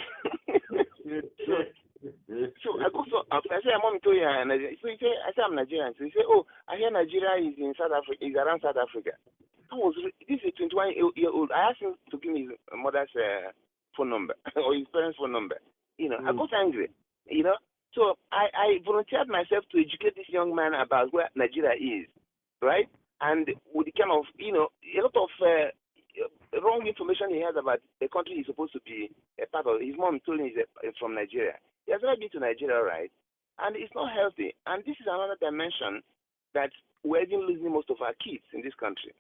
So I go to I said, "Mommy told you I'm Nigerian." So he said, "I said I'm Nigerian." So he said, "Oh, I hear Nigeria is in South Africa. Is around South Africa." This is a 21-year-old. I asked him to give me his mother's phone number or his parents' phone number. I got angry. So I volunteered myself to educate this young man about where Nigeria is, right? And with the kind of, a lot of wrong information he has about the country he's supposed to be a part of. His mom told him he's from Nigeria. He has never been to Nigeria, right? And it's not healthy. And this is another dimension that we're even losing most of our kids in this country.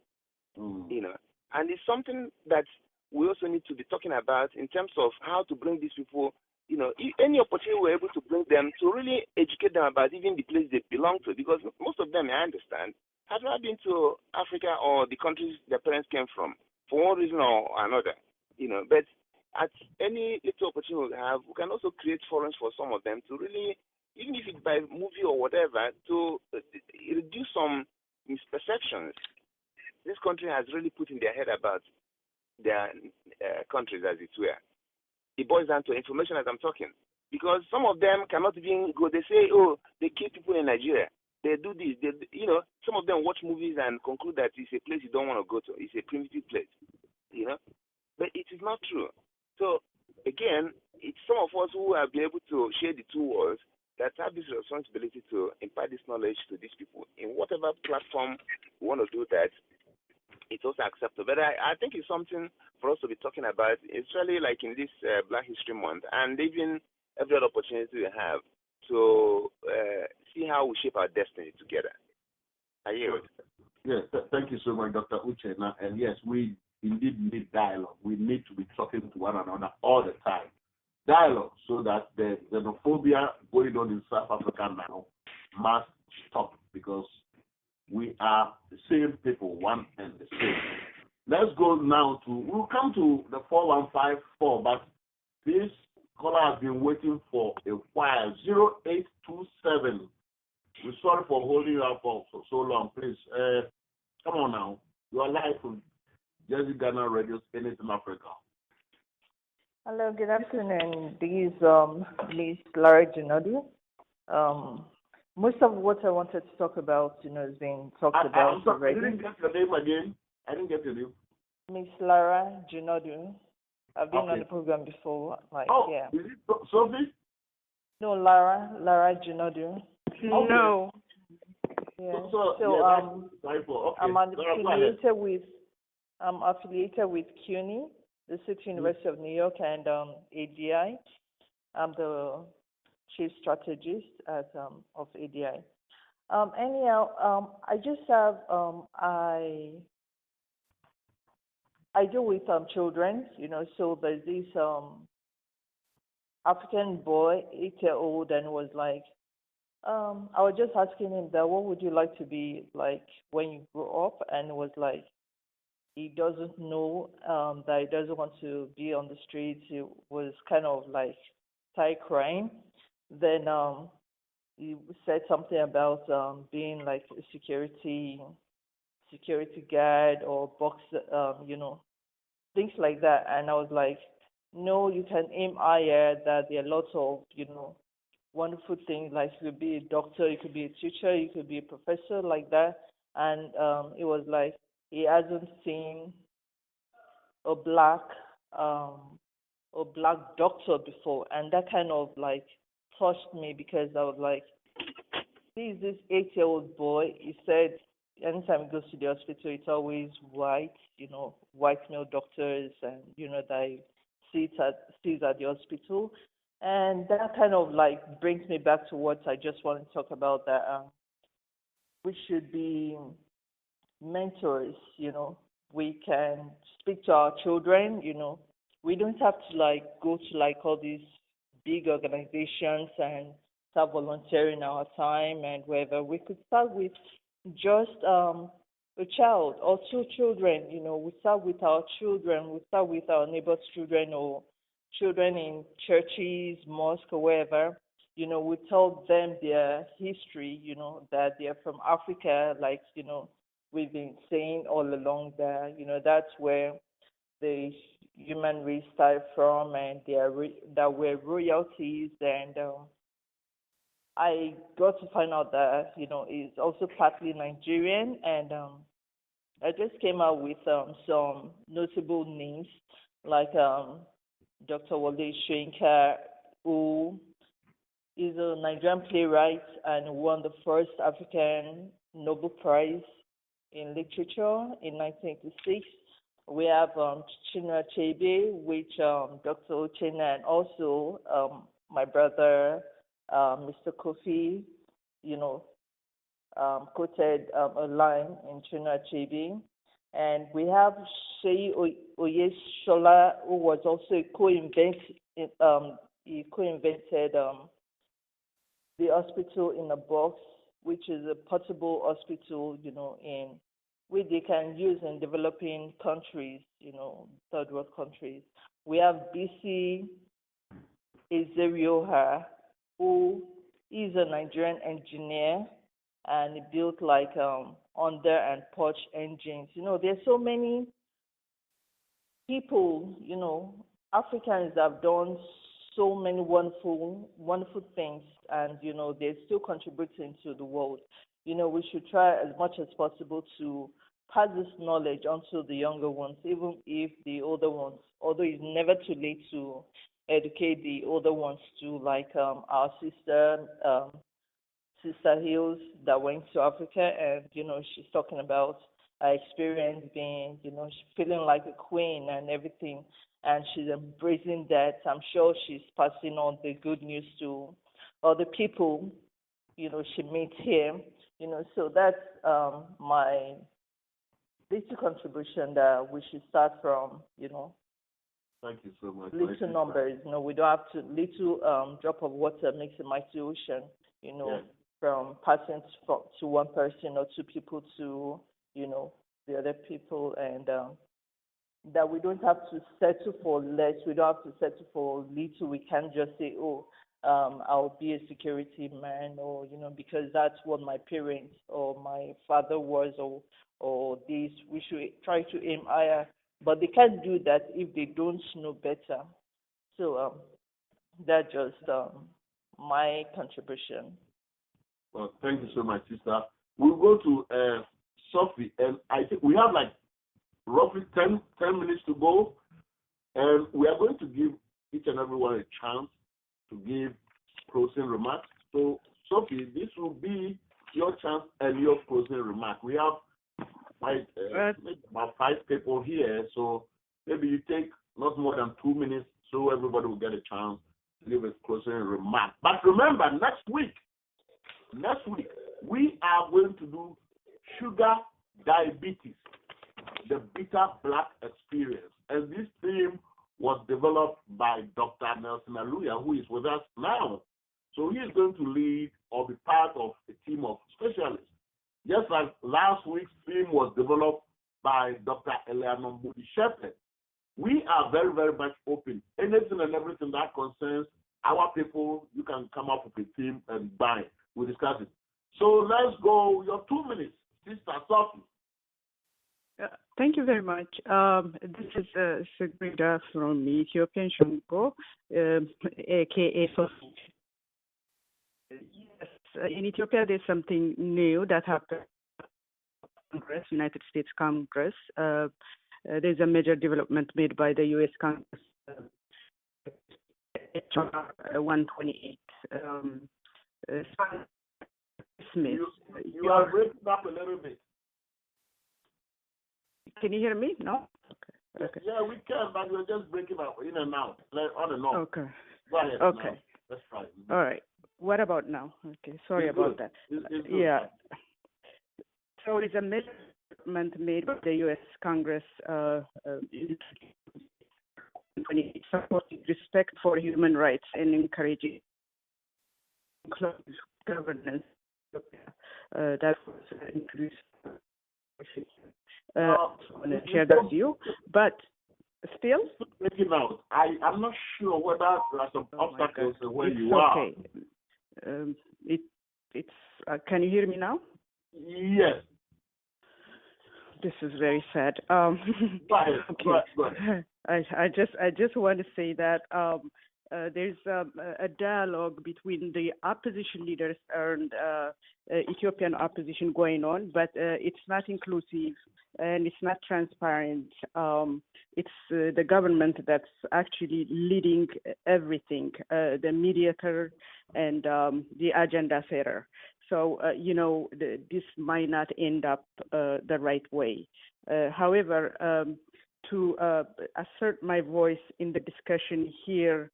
And it's something that we also need to be talking about in terms of how to bring these people, any opportunity we're able to bring them to really educate them about even the place they belong to, because most of them, I understand, have not been to Africa or the countries their parents came from for one reason or another, but at any little opportunity we have, we can also create forums for some of them to really, even if it's by movie or whatever, to reduce some misperceptions this country has really put in their head about their countries, as it were. It boils down to information as I'm talking. Because some of them cannot even go. They say, oh, they kill people in Nigeria. They do this. Some of them watch movies and conclude that it's a place you don't want to go to. It's a primitive place, But it is not true. So, again, it's some of us who have been able to share the two worlds that have this responsibility to impart this knowledge to these people. In whatever platform we want to do that, it's also acceptable. But I think it's something for us to be talking about, especially like in this Black History Month, and even every other opportunity we have to see how we shape our destiny together. I yield. Yes, thank you so much, Dr. Uchenna. And yes, we indeed need dialogue. We need to be talking to one another all the time. Dialogue, so that the xenophobia going on in South Africa now must stop, because we are the same people, one and the same. Let's go now we'll come to the 4154, but this caller has been waiting for a while. 0827. We're sorry for holding you up for so long. Please, come on now. You are live from Jersey Ghana Radio, Anything Africa. Hello, good afternoon. This is Ms. Lara Junodi. Most of what I wanted to talk about, has been talked about already. I didn't get your name again. I didn't get your name. Miss Lara Junodi. I've been on the program before. Yeah. Is it Sophie? No, Lara Junodi. No. Yeah. Okay. I'm affiliated with CUNY, the City University of New York, and ADI. I'm the chief strategist of ADI. I just have I deal with children, so there's this African boy, 8-year-old, and was like, I was just asking him that, what would you like to be like when you grow up? And was like, he doesn't know that he doesn't want to be on the streets. He was kind of like started crying. Then he said something about being like a security guard or box, things like that. And I was like, no, you can aim higher. That there are lots of wonderful things, like you could be a doctor, you could be a teacher, you could be a professor, like that. And it was like he hasn't seen a black doctor before, and that kind of like touched me, because I was like, this 8-year-old boy. He said anytime he goes to the hospital, it's always white male doctors, and that he sees at the hospital. And that kind of like brings me back to what I just want to talk about, that we should be mentors. We can speak to our children. We don't have to like go to like all these big organizations and start volunteering our time and wherever. We could start with just a child or 2 children. We start with our children. We start with our neighbors' children, or children in churches, mosques, or wherever. we tell them their history, that they're from Africa, like, we've been saying all along that, that's where the human race started from, and that were royalties. And I got to find out that, it's also partly Nigerian. And I just came out with some notable names, like Dr. Wole Soyinka, who is a Nigerian playwright and won the first African Nobel Prize in Literature in 1986. We have Chinua Achebe, which Dr. Uchenna, and also my brother, Mr. Kofi, quoted a line in Chinua Achebe. And we have Seyi Oyeshola, who was also a he co-invented the hospital in a box, which is a portable hospital, in which they can use in developing countries, third world countries. We have BC Ezerioha, who is a Nigerian engineer, and he built like under and porch engines. There's so many people, Africans have done so many wonderful things, and they're still contributing to the world. We should try as much as possible to pass this knowledge onto the younger ones, even if the older ones, although it's never too late to educate the older ones too, like our sister Hills that went to Africa, and she's talking about her experience being, feeling like a queen and everything, and she's embracing that. I'm sure she's passing on the good news to other people, she meets here, so that's my little contribution, that we should start from, Thank you so much. little numbers. We don't have to, little drop of water makes a mighty ocean, Yes. from passing to one person or two people to, the other people, and that we don't have to settle for less. We don't have to settle for little. We can't just say, oh, I'll be a security man, or, because that's what my parents or my father was, or this. We should try to aim higher. But they can't do that if they don't know better. So that's just my contribution. Well, thank you so much, sister. We'll go to Sophie, and I think we have like roughly 10 minutes to go, and we are going to give each and everyone a chance to give closing remarks. So, Sophie, this will be your chance and your closing remark. We have about 5 people here, so maybe you take not more than 2 minutes, so everybody will get a chance to give a closing remark. But remember, next week, we are going to do sugar diabetes, the bitter black experience. And this theme was developed by Dr. Nelson Aluya, who is with us now. So he is going to lead or be part of a team of specialists. Just like last week's theme was developed by Dr. Eleanor Moody Shepherd. We are very, very much open. Anything and everything that concerns our people, you can come up with a theme and buy. We'll discuss it. So let's go. Your 2 minutes, Sister Sophie. Thank you very much. This is Sigrida from Ethiopian Shungo, aka Sophie. Yes, in Ethiopia there's something new that happened. Congress, United States Congress. There's a major development made by the U.S. Congress. HR 128. Smith. You are breaking up a little bit. Can you hear me? No? Okay. Yeah, we can, but we're just breaking up in and out, like on and off. Okay. Go ahead. Okay. Now. Let's try. All right. What about now? Okay. Sorry about that. It's yeah. So it's a measurement made by the U.S. Congress supporting respect for human rights and encouraging governance. That was increased. I want to share that with you, but still breaking out. I'm not sure whether there are some obstacles where you are. Okay. it's. Can you hear me now? Yes. This is very sad. Go ahead. Okay. Go ahead. I just want to say that there's a dialogue between the opposition leaders and Ethiopian opposition going on, but it's not inclusive and it's not transparent. It's the government that's actually leading everything, the mediator and the agenda setter. So, this might not end up the right way. However, to assert my voice in the discussion here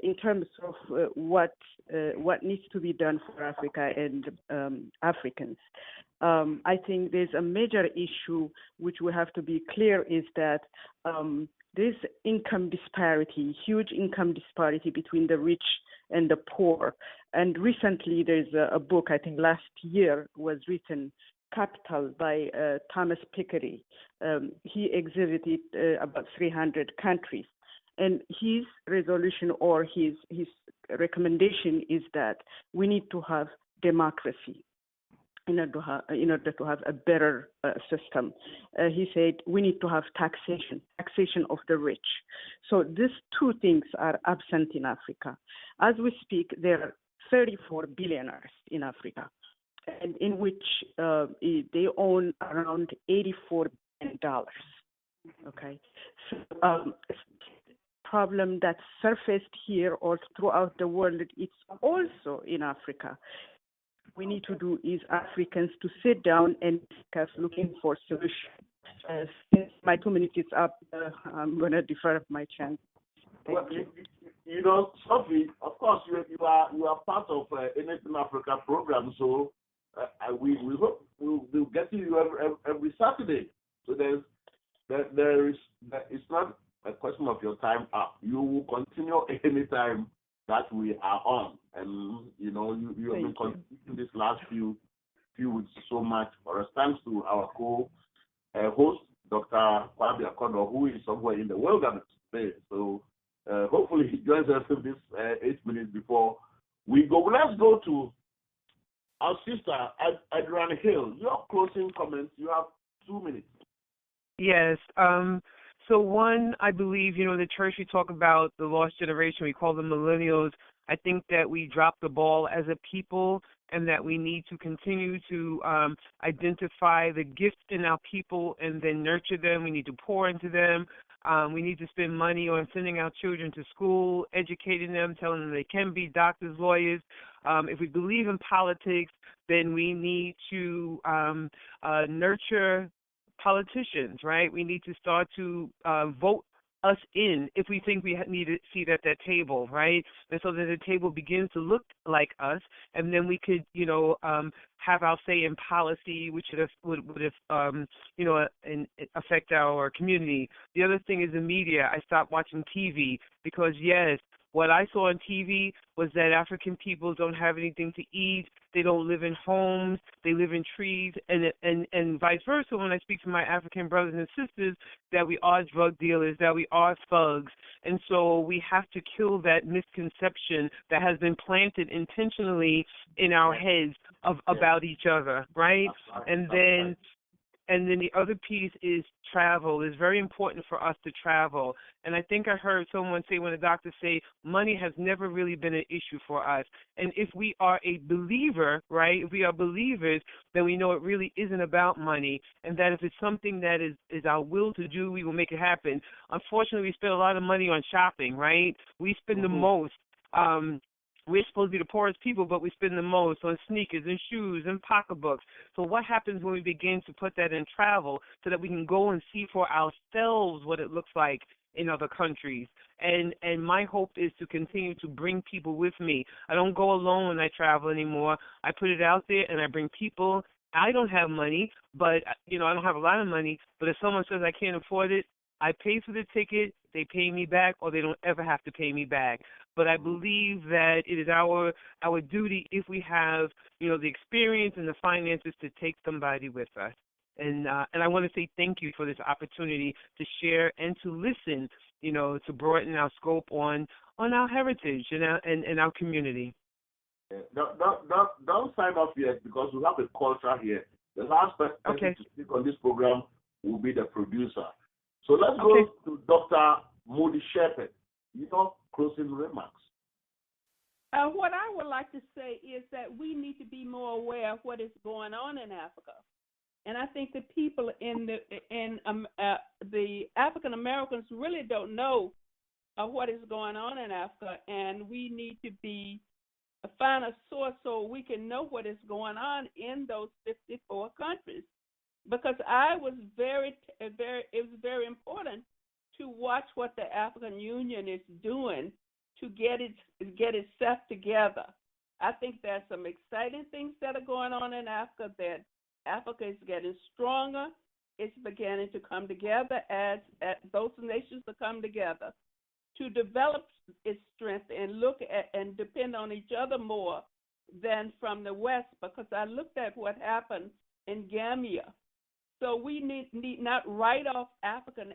in terms of what needs to be done for Africa and Africans. I think there's a major issue which we have to be clear is that there's income disparity, huge income disparity between the rich and the poor. And recently there's a book, I think last year was written, Capital by Thomas Piketty. He exhibited about 300 countries. And his resolution or his recommendation is that we need to have democracy in order to have a better system. He said we need to have taxation of the rich. So these two things are absent in Africa. As we speak, there are 34 billionaires in Africa, and in which they own around $84 billion. Okay, so problem that surfaced here or throughout the world, it's also in Africa. We need to do is Africans to sit down and discuss looking for solutions. Since my 2 minutes is up, I'm going to defer my chance. Well, you know, Sophie, of course, you are part of Anything Africa program, so we hope we'll get to you every Saturday. So it's not a question of your time up. You will continue anytime that we are on, and you have been contributing this last few weeks so much. For us, thanks to our co-host, Dr. Kwame Akono, who is somewhere in the wilderness today. So hopefully he joins us in this 8 minutes before we go. Let's go to our sister, Adrian Hill. Your closing comments. You have 2 minutes. Yes. So one, I believe, the church, we talk about the lost generation, we call them millennials. I think that we dropped the ball as a people and that we need to continue to identify the gifts in our people and then nurture them. We need to pour into them. We need to spend money on sending our children to school, educating them, telling them they can be doctors, lawyers. If we believe in politics, then we need to nurture politicians, right? We need to start to vote us in if we think we need a seat at that table, right? And so that the table begins to look like us, and then we could, have our say in policy, which would affect our community. The other thing is the media. I stopped watching TV because, yes, what I saw on TV was that African people don't have anything to eat. They don't live in homes. They live in trees, and vice versa. When I speak to my African brothers and sisters, that we are drug dealers, that we are thugs, and so we have to kill that misconception that has been planted intentionally in our heads about each other, right? And then the other piece is travel. It's very important for us to travel. And I think I heard someone say, when the doctors say, money has never really been an issue for us. And if we are a believer, right, if we are believers, then we know it really isn't about money, and that if it's something that is our will to do, we will make it happen. Unfortunately, we spend a lot of money on shopping, right? We spend the most. We're supposed to be the poorest people, but we spend the most on sneakers and shoes and pocketbooks. So what happens when we begin to put that in travel so that we can go and see for ourselves what it looks like in other countries? And my hope is to continue to bring people with me. I don't go alone when I travel anymore. I put it out there and I bring people. I don't have money, but, I don't have a lot of money. But if someone says I can't afford it, I pay for the ticket, they pay me back, or they don't ever have to pay me back. But I believe that it is our duty, if we have, the experience and the finances, to take somebody with us. And I want to say thank you for this opportunity to share and to listen, to broaden our scope on our heritage and our community. Don't sign off yet because we have a culture here. The last person to speak on this program will be the producer. So let's go to Dr. Moody Shepherd. Closing remarks. What I would like to say is that we need to be more aware of what is going on in Africa, and I think the people in the African Americans really don't know what is going on in Africa, and we need to find a source so we can know what is going on in those 54 countries. Because it was very important to watch what the African Union is doing to get itself together. I think there's some exciting things that are going on in Africa, that Africa is getting stronger. It's beginning to come together as those nations to come together to develop its strength and look at and depend on each other more than from the West, because I looked at what happened in Gambia. So we need not write off African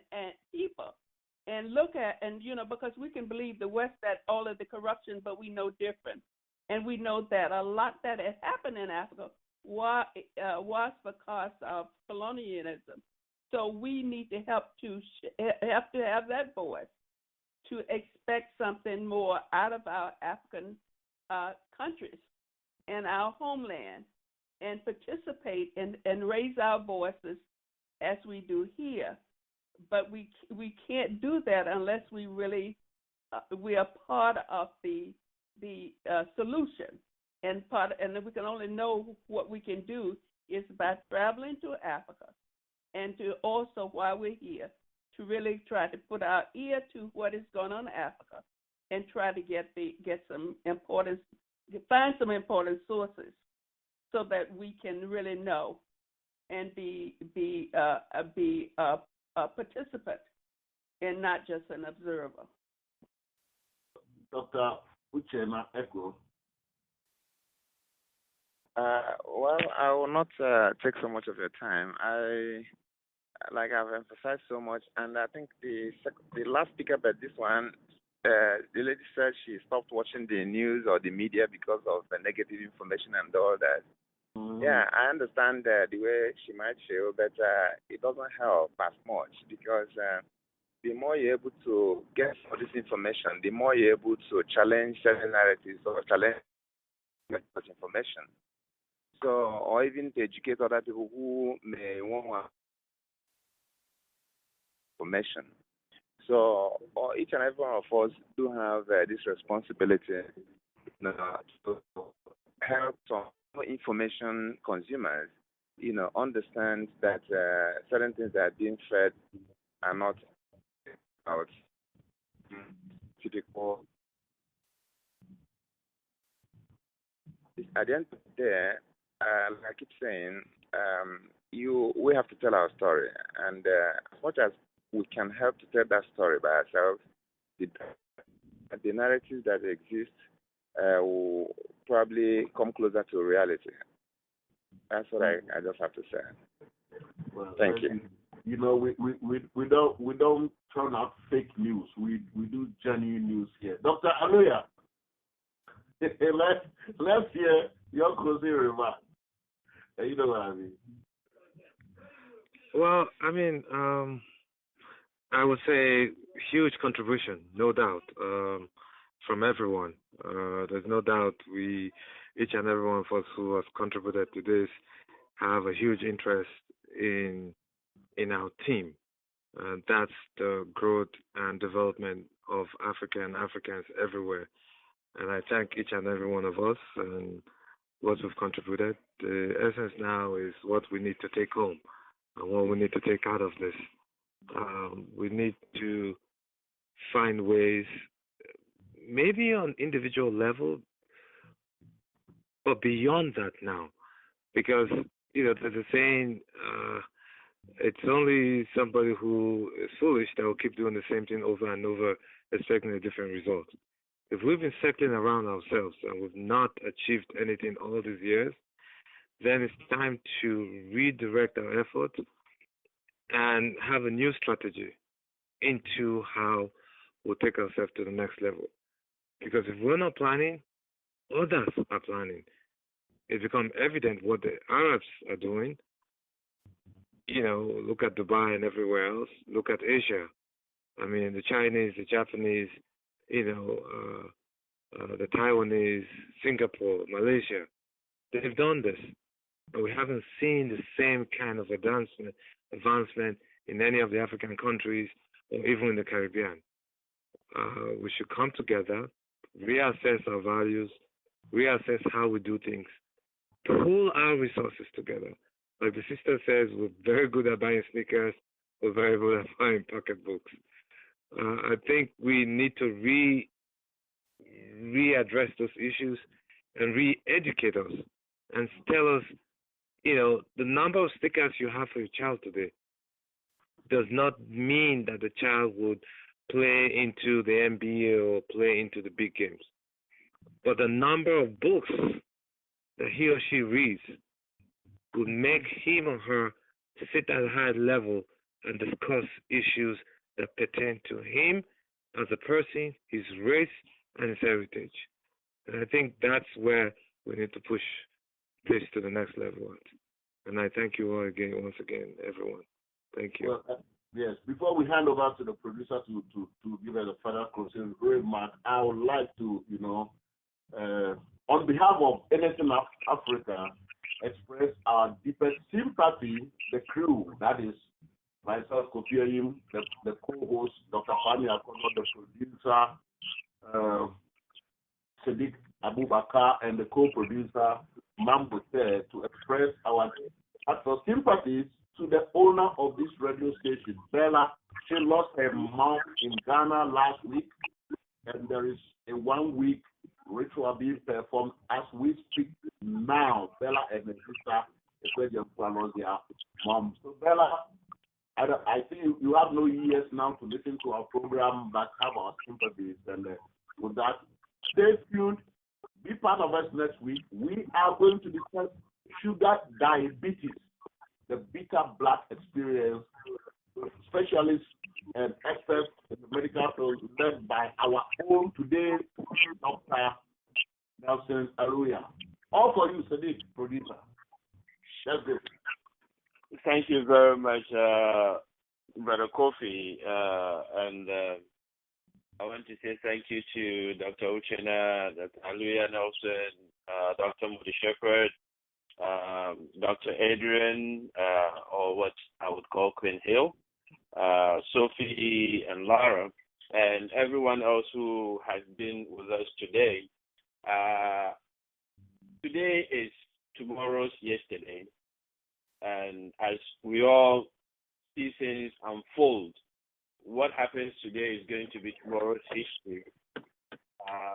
people and look at, because we can believe the West that all of the corruption, but we know different. And we know that a lot that has happened in Africa was because of colonialism. So we need to have that voice to expect something more out of our African countries and our homeland, and participate and raise our voices as we do here. But we can't do that unless we really we are part of the solution, and we can only know what we can do is by traveling to Africa, and to also, while we're here, to really try to put our ear to what is going on in Africa and try to find some important sources so that we can really know and be a participant and not just an observer. Dr. Uchenna Ekwo. Well, I will not take so much of your time. I've emphasized so much, and I think the last speaker, but this one, the lady said she stopped watching the news or the media because of the negative information and all that. Mm-hmm. Yeah, I understand the way she might feel, but it doesn't help as much, because the more you're able to get all this information, the more you're able to challenge certain narratives or challenge such information. So, or even to educate other people who may want information. So, each and every one of us do have this responsibility to help some information consumers, understand that certain things that are being fed are not about typical. At the end of the day, like I keep saying, we have to tell our story, and as much as we can help to tell that story by ourselves, the narratives that exist will probably come closer to reality. That's what I just have to say. Well, thank you. We don't turn out fake news. We do genuine news here. Dr. Aluya, let's hear your closing remarks. You know what I mean? Well, I mean, I would say huge contribution, no doubt, from everyone. There's no doubt each and every one of us who has contributed to this have a huge interest in our team. That's the growth and development of Africa and Africans everywhere. And I thank each and every one of us and what we've contributed. The essence now is what we need to take home and what we need to take out of this. We need to find ways, maybe on individual level, but beyond that now. Because, there's a saying, it's only somebody who is foolish that will keep doing the same thing over and over, expecting a different result. If we've been circling around ourselves and we've not achieved anything all these years, then it's time to redirect our efforts and have a new strategy into how we'll take ourselves to the next level. Because if we're not planning, others are planning. It's become evident what the Arabs are doing. Look at Dubai and everywhere else. Look at Asia. I mean, the Chinese, the Japanese, the Taiwanese, Singapore, Malaysia. They've done this. But we haven't seen the same kind of advancement in any of the African countries or even in the Caribbean. We should come together, reassess our values, reassess how we do things, pool our resources together. Like the sister says, we're very good at buying sneakers, we're very good at buying pocketbooks. I think we need to readdress those issues and re-educate us and tell us, the number of stickers you have for your child today does not mean that the child would play into the NBA or play into the big games. But the number of books that he or she reads would make him or her sit at a high level and discuss issues that pertain to him as a person, his race, and his heritage. And I think that's where we need to push this to the next level. And I thank you all once again, everyone. Thank you. Well, yes, before we hand over to the producer to give us a further closing remark, I would like to, on behalf of NSN Africa, express our deepest sympathy, the crew, that is myself, Kofi Ayim, the co-host, Dr. Fani Akono, the producer, Sadiq Abubakar, and the co-producer, Mambo, to express our sympathies to the owner of this radio station, Bella. She lost her mom in Ghana last week, and there is a 1-week ritual being performed as we speak now. Bella and her sister, lost their mom. So Bella, I think you have no years now to listen to our program, but have our sympathies. And with that, stay tuned. Be part of us next week. We are going to discuss sugar diabetes, the bitter black experience, specialists and experts in the medical field led by our own today, Dr. Nelson Aluya. All for you, Sadiq, producer. That's it. Thank you very much, Brother Kofi. And I want to say thank you to Dr. Uchenna, Dr. Aluya Nelson, Dr. Moody Shepherd, Dr. Adrian, or what I would call Queen Hill, Sophie and Lara, and everyone else who has been with us today. Today is tomorrow's yesterday, and as we all see things unfold, what happens today is going to be tomorrow's history.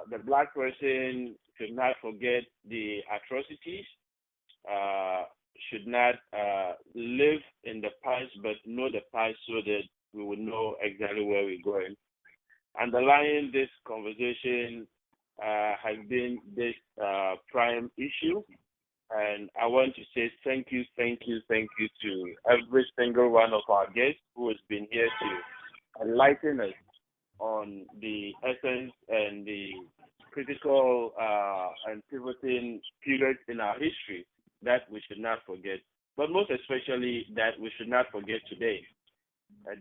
The black person should not forget the atrocities, should not live in the past, but know the past so that we will know exactly where we're going. Underlying this conversation has been this prime issue, and I want to say thank you to every single one of our guests who has been here to enlighten us on the essence and the critical and pivoting periods in our history that we should not forget, but most especially that we should not forget today.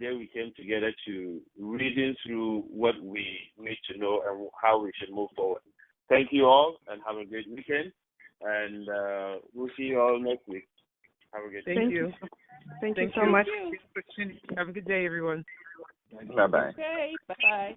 Then we came together to reading through what we need to know and how we should move forward. Thank you all and have a great weekend. And we'll see you all next week. Have a good day. Thank you. Thank you so much. Have a good day, everyone. Bye-bye. Okay, bye.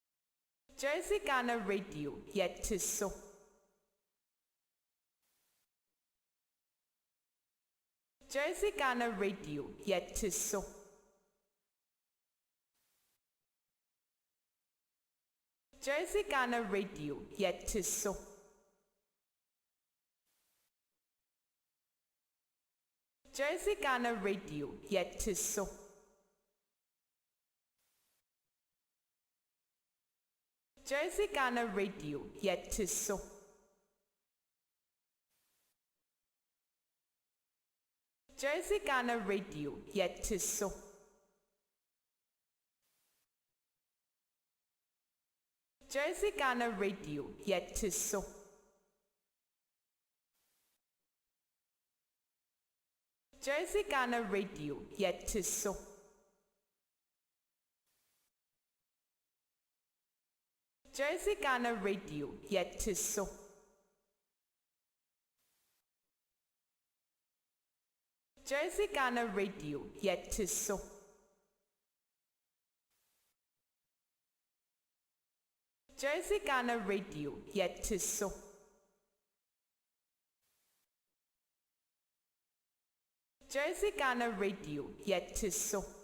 Jersey Ghana Radio, yet to so. Jersey Ghana Radio, yet to so. Jersey Ghana Radio, yet to so. Jersey Ghana Radio, yet to so. Jersey Ghana Radio, yet to so. Jersey Ghana Radio, yet to so. Jersey Ghana Radio, yet to so. Jersey Ghana Radio, yet to so. Jersey Ghana Radio, yet to so. Jersey Ghana Radio, yet to so. Jersey Ghana Radio, yet to so. Jersey Ghana Radio, yet to so.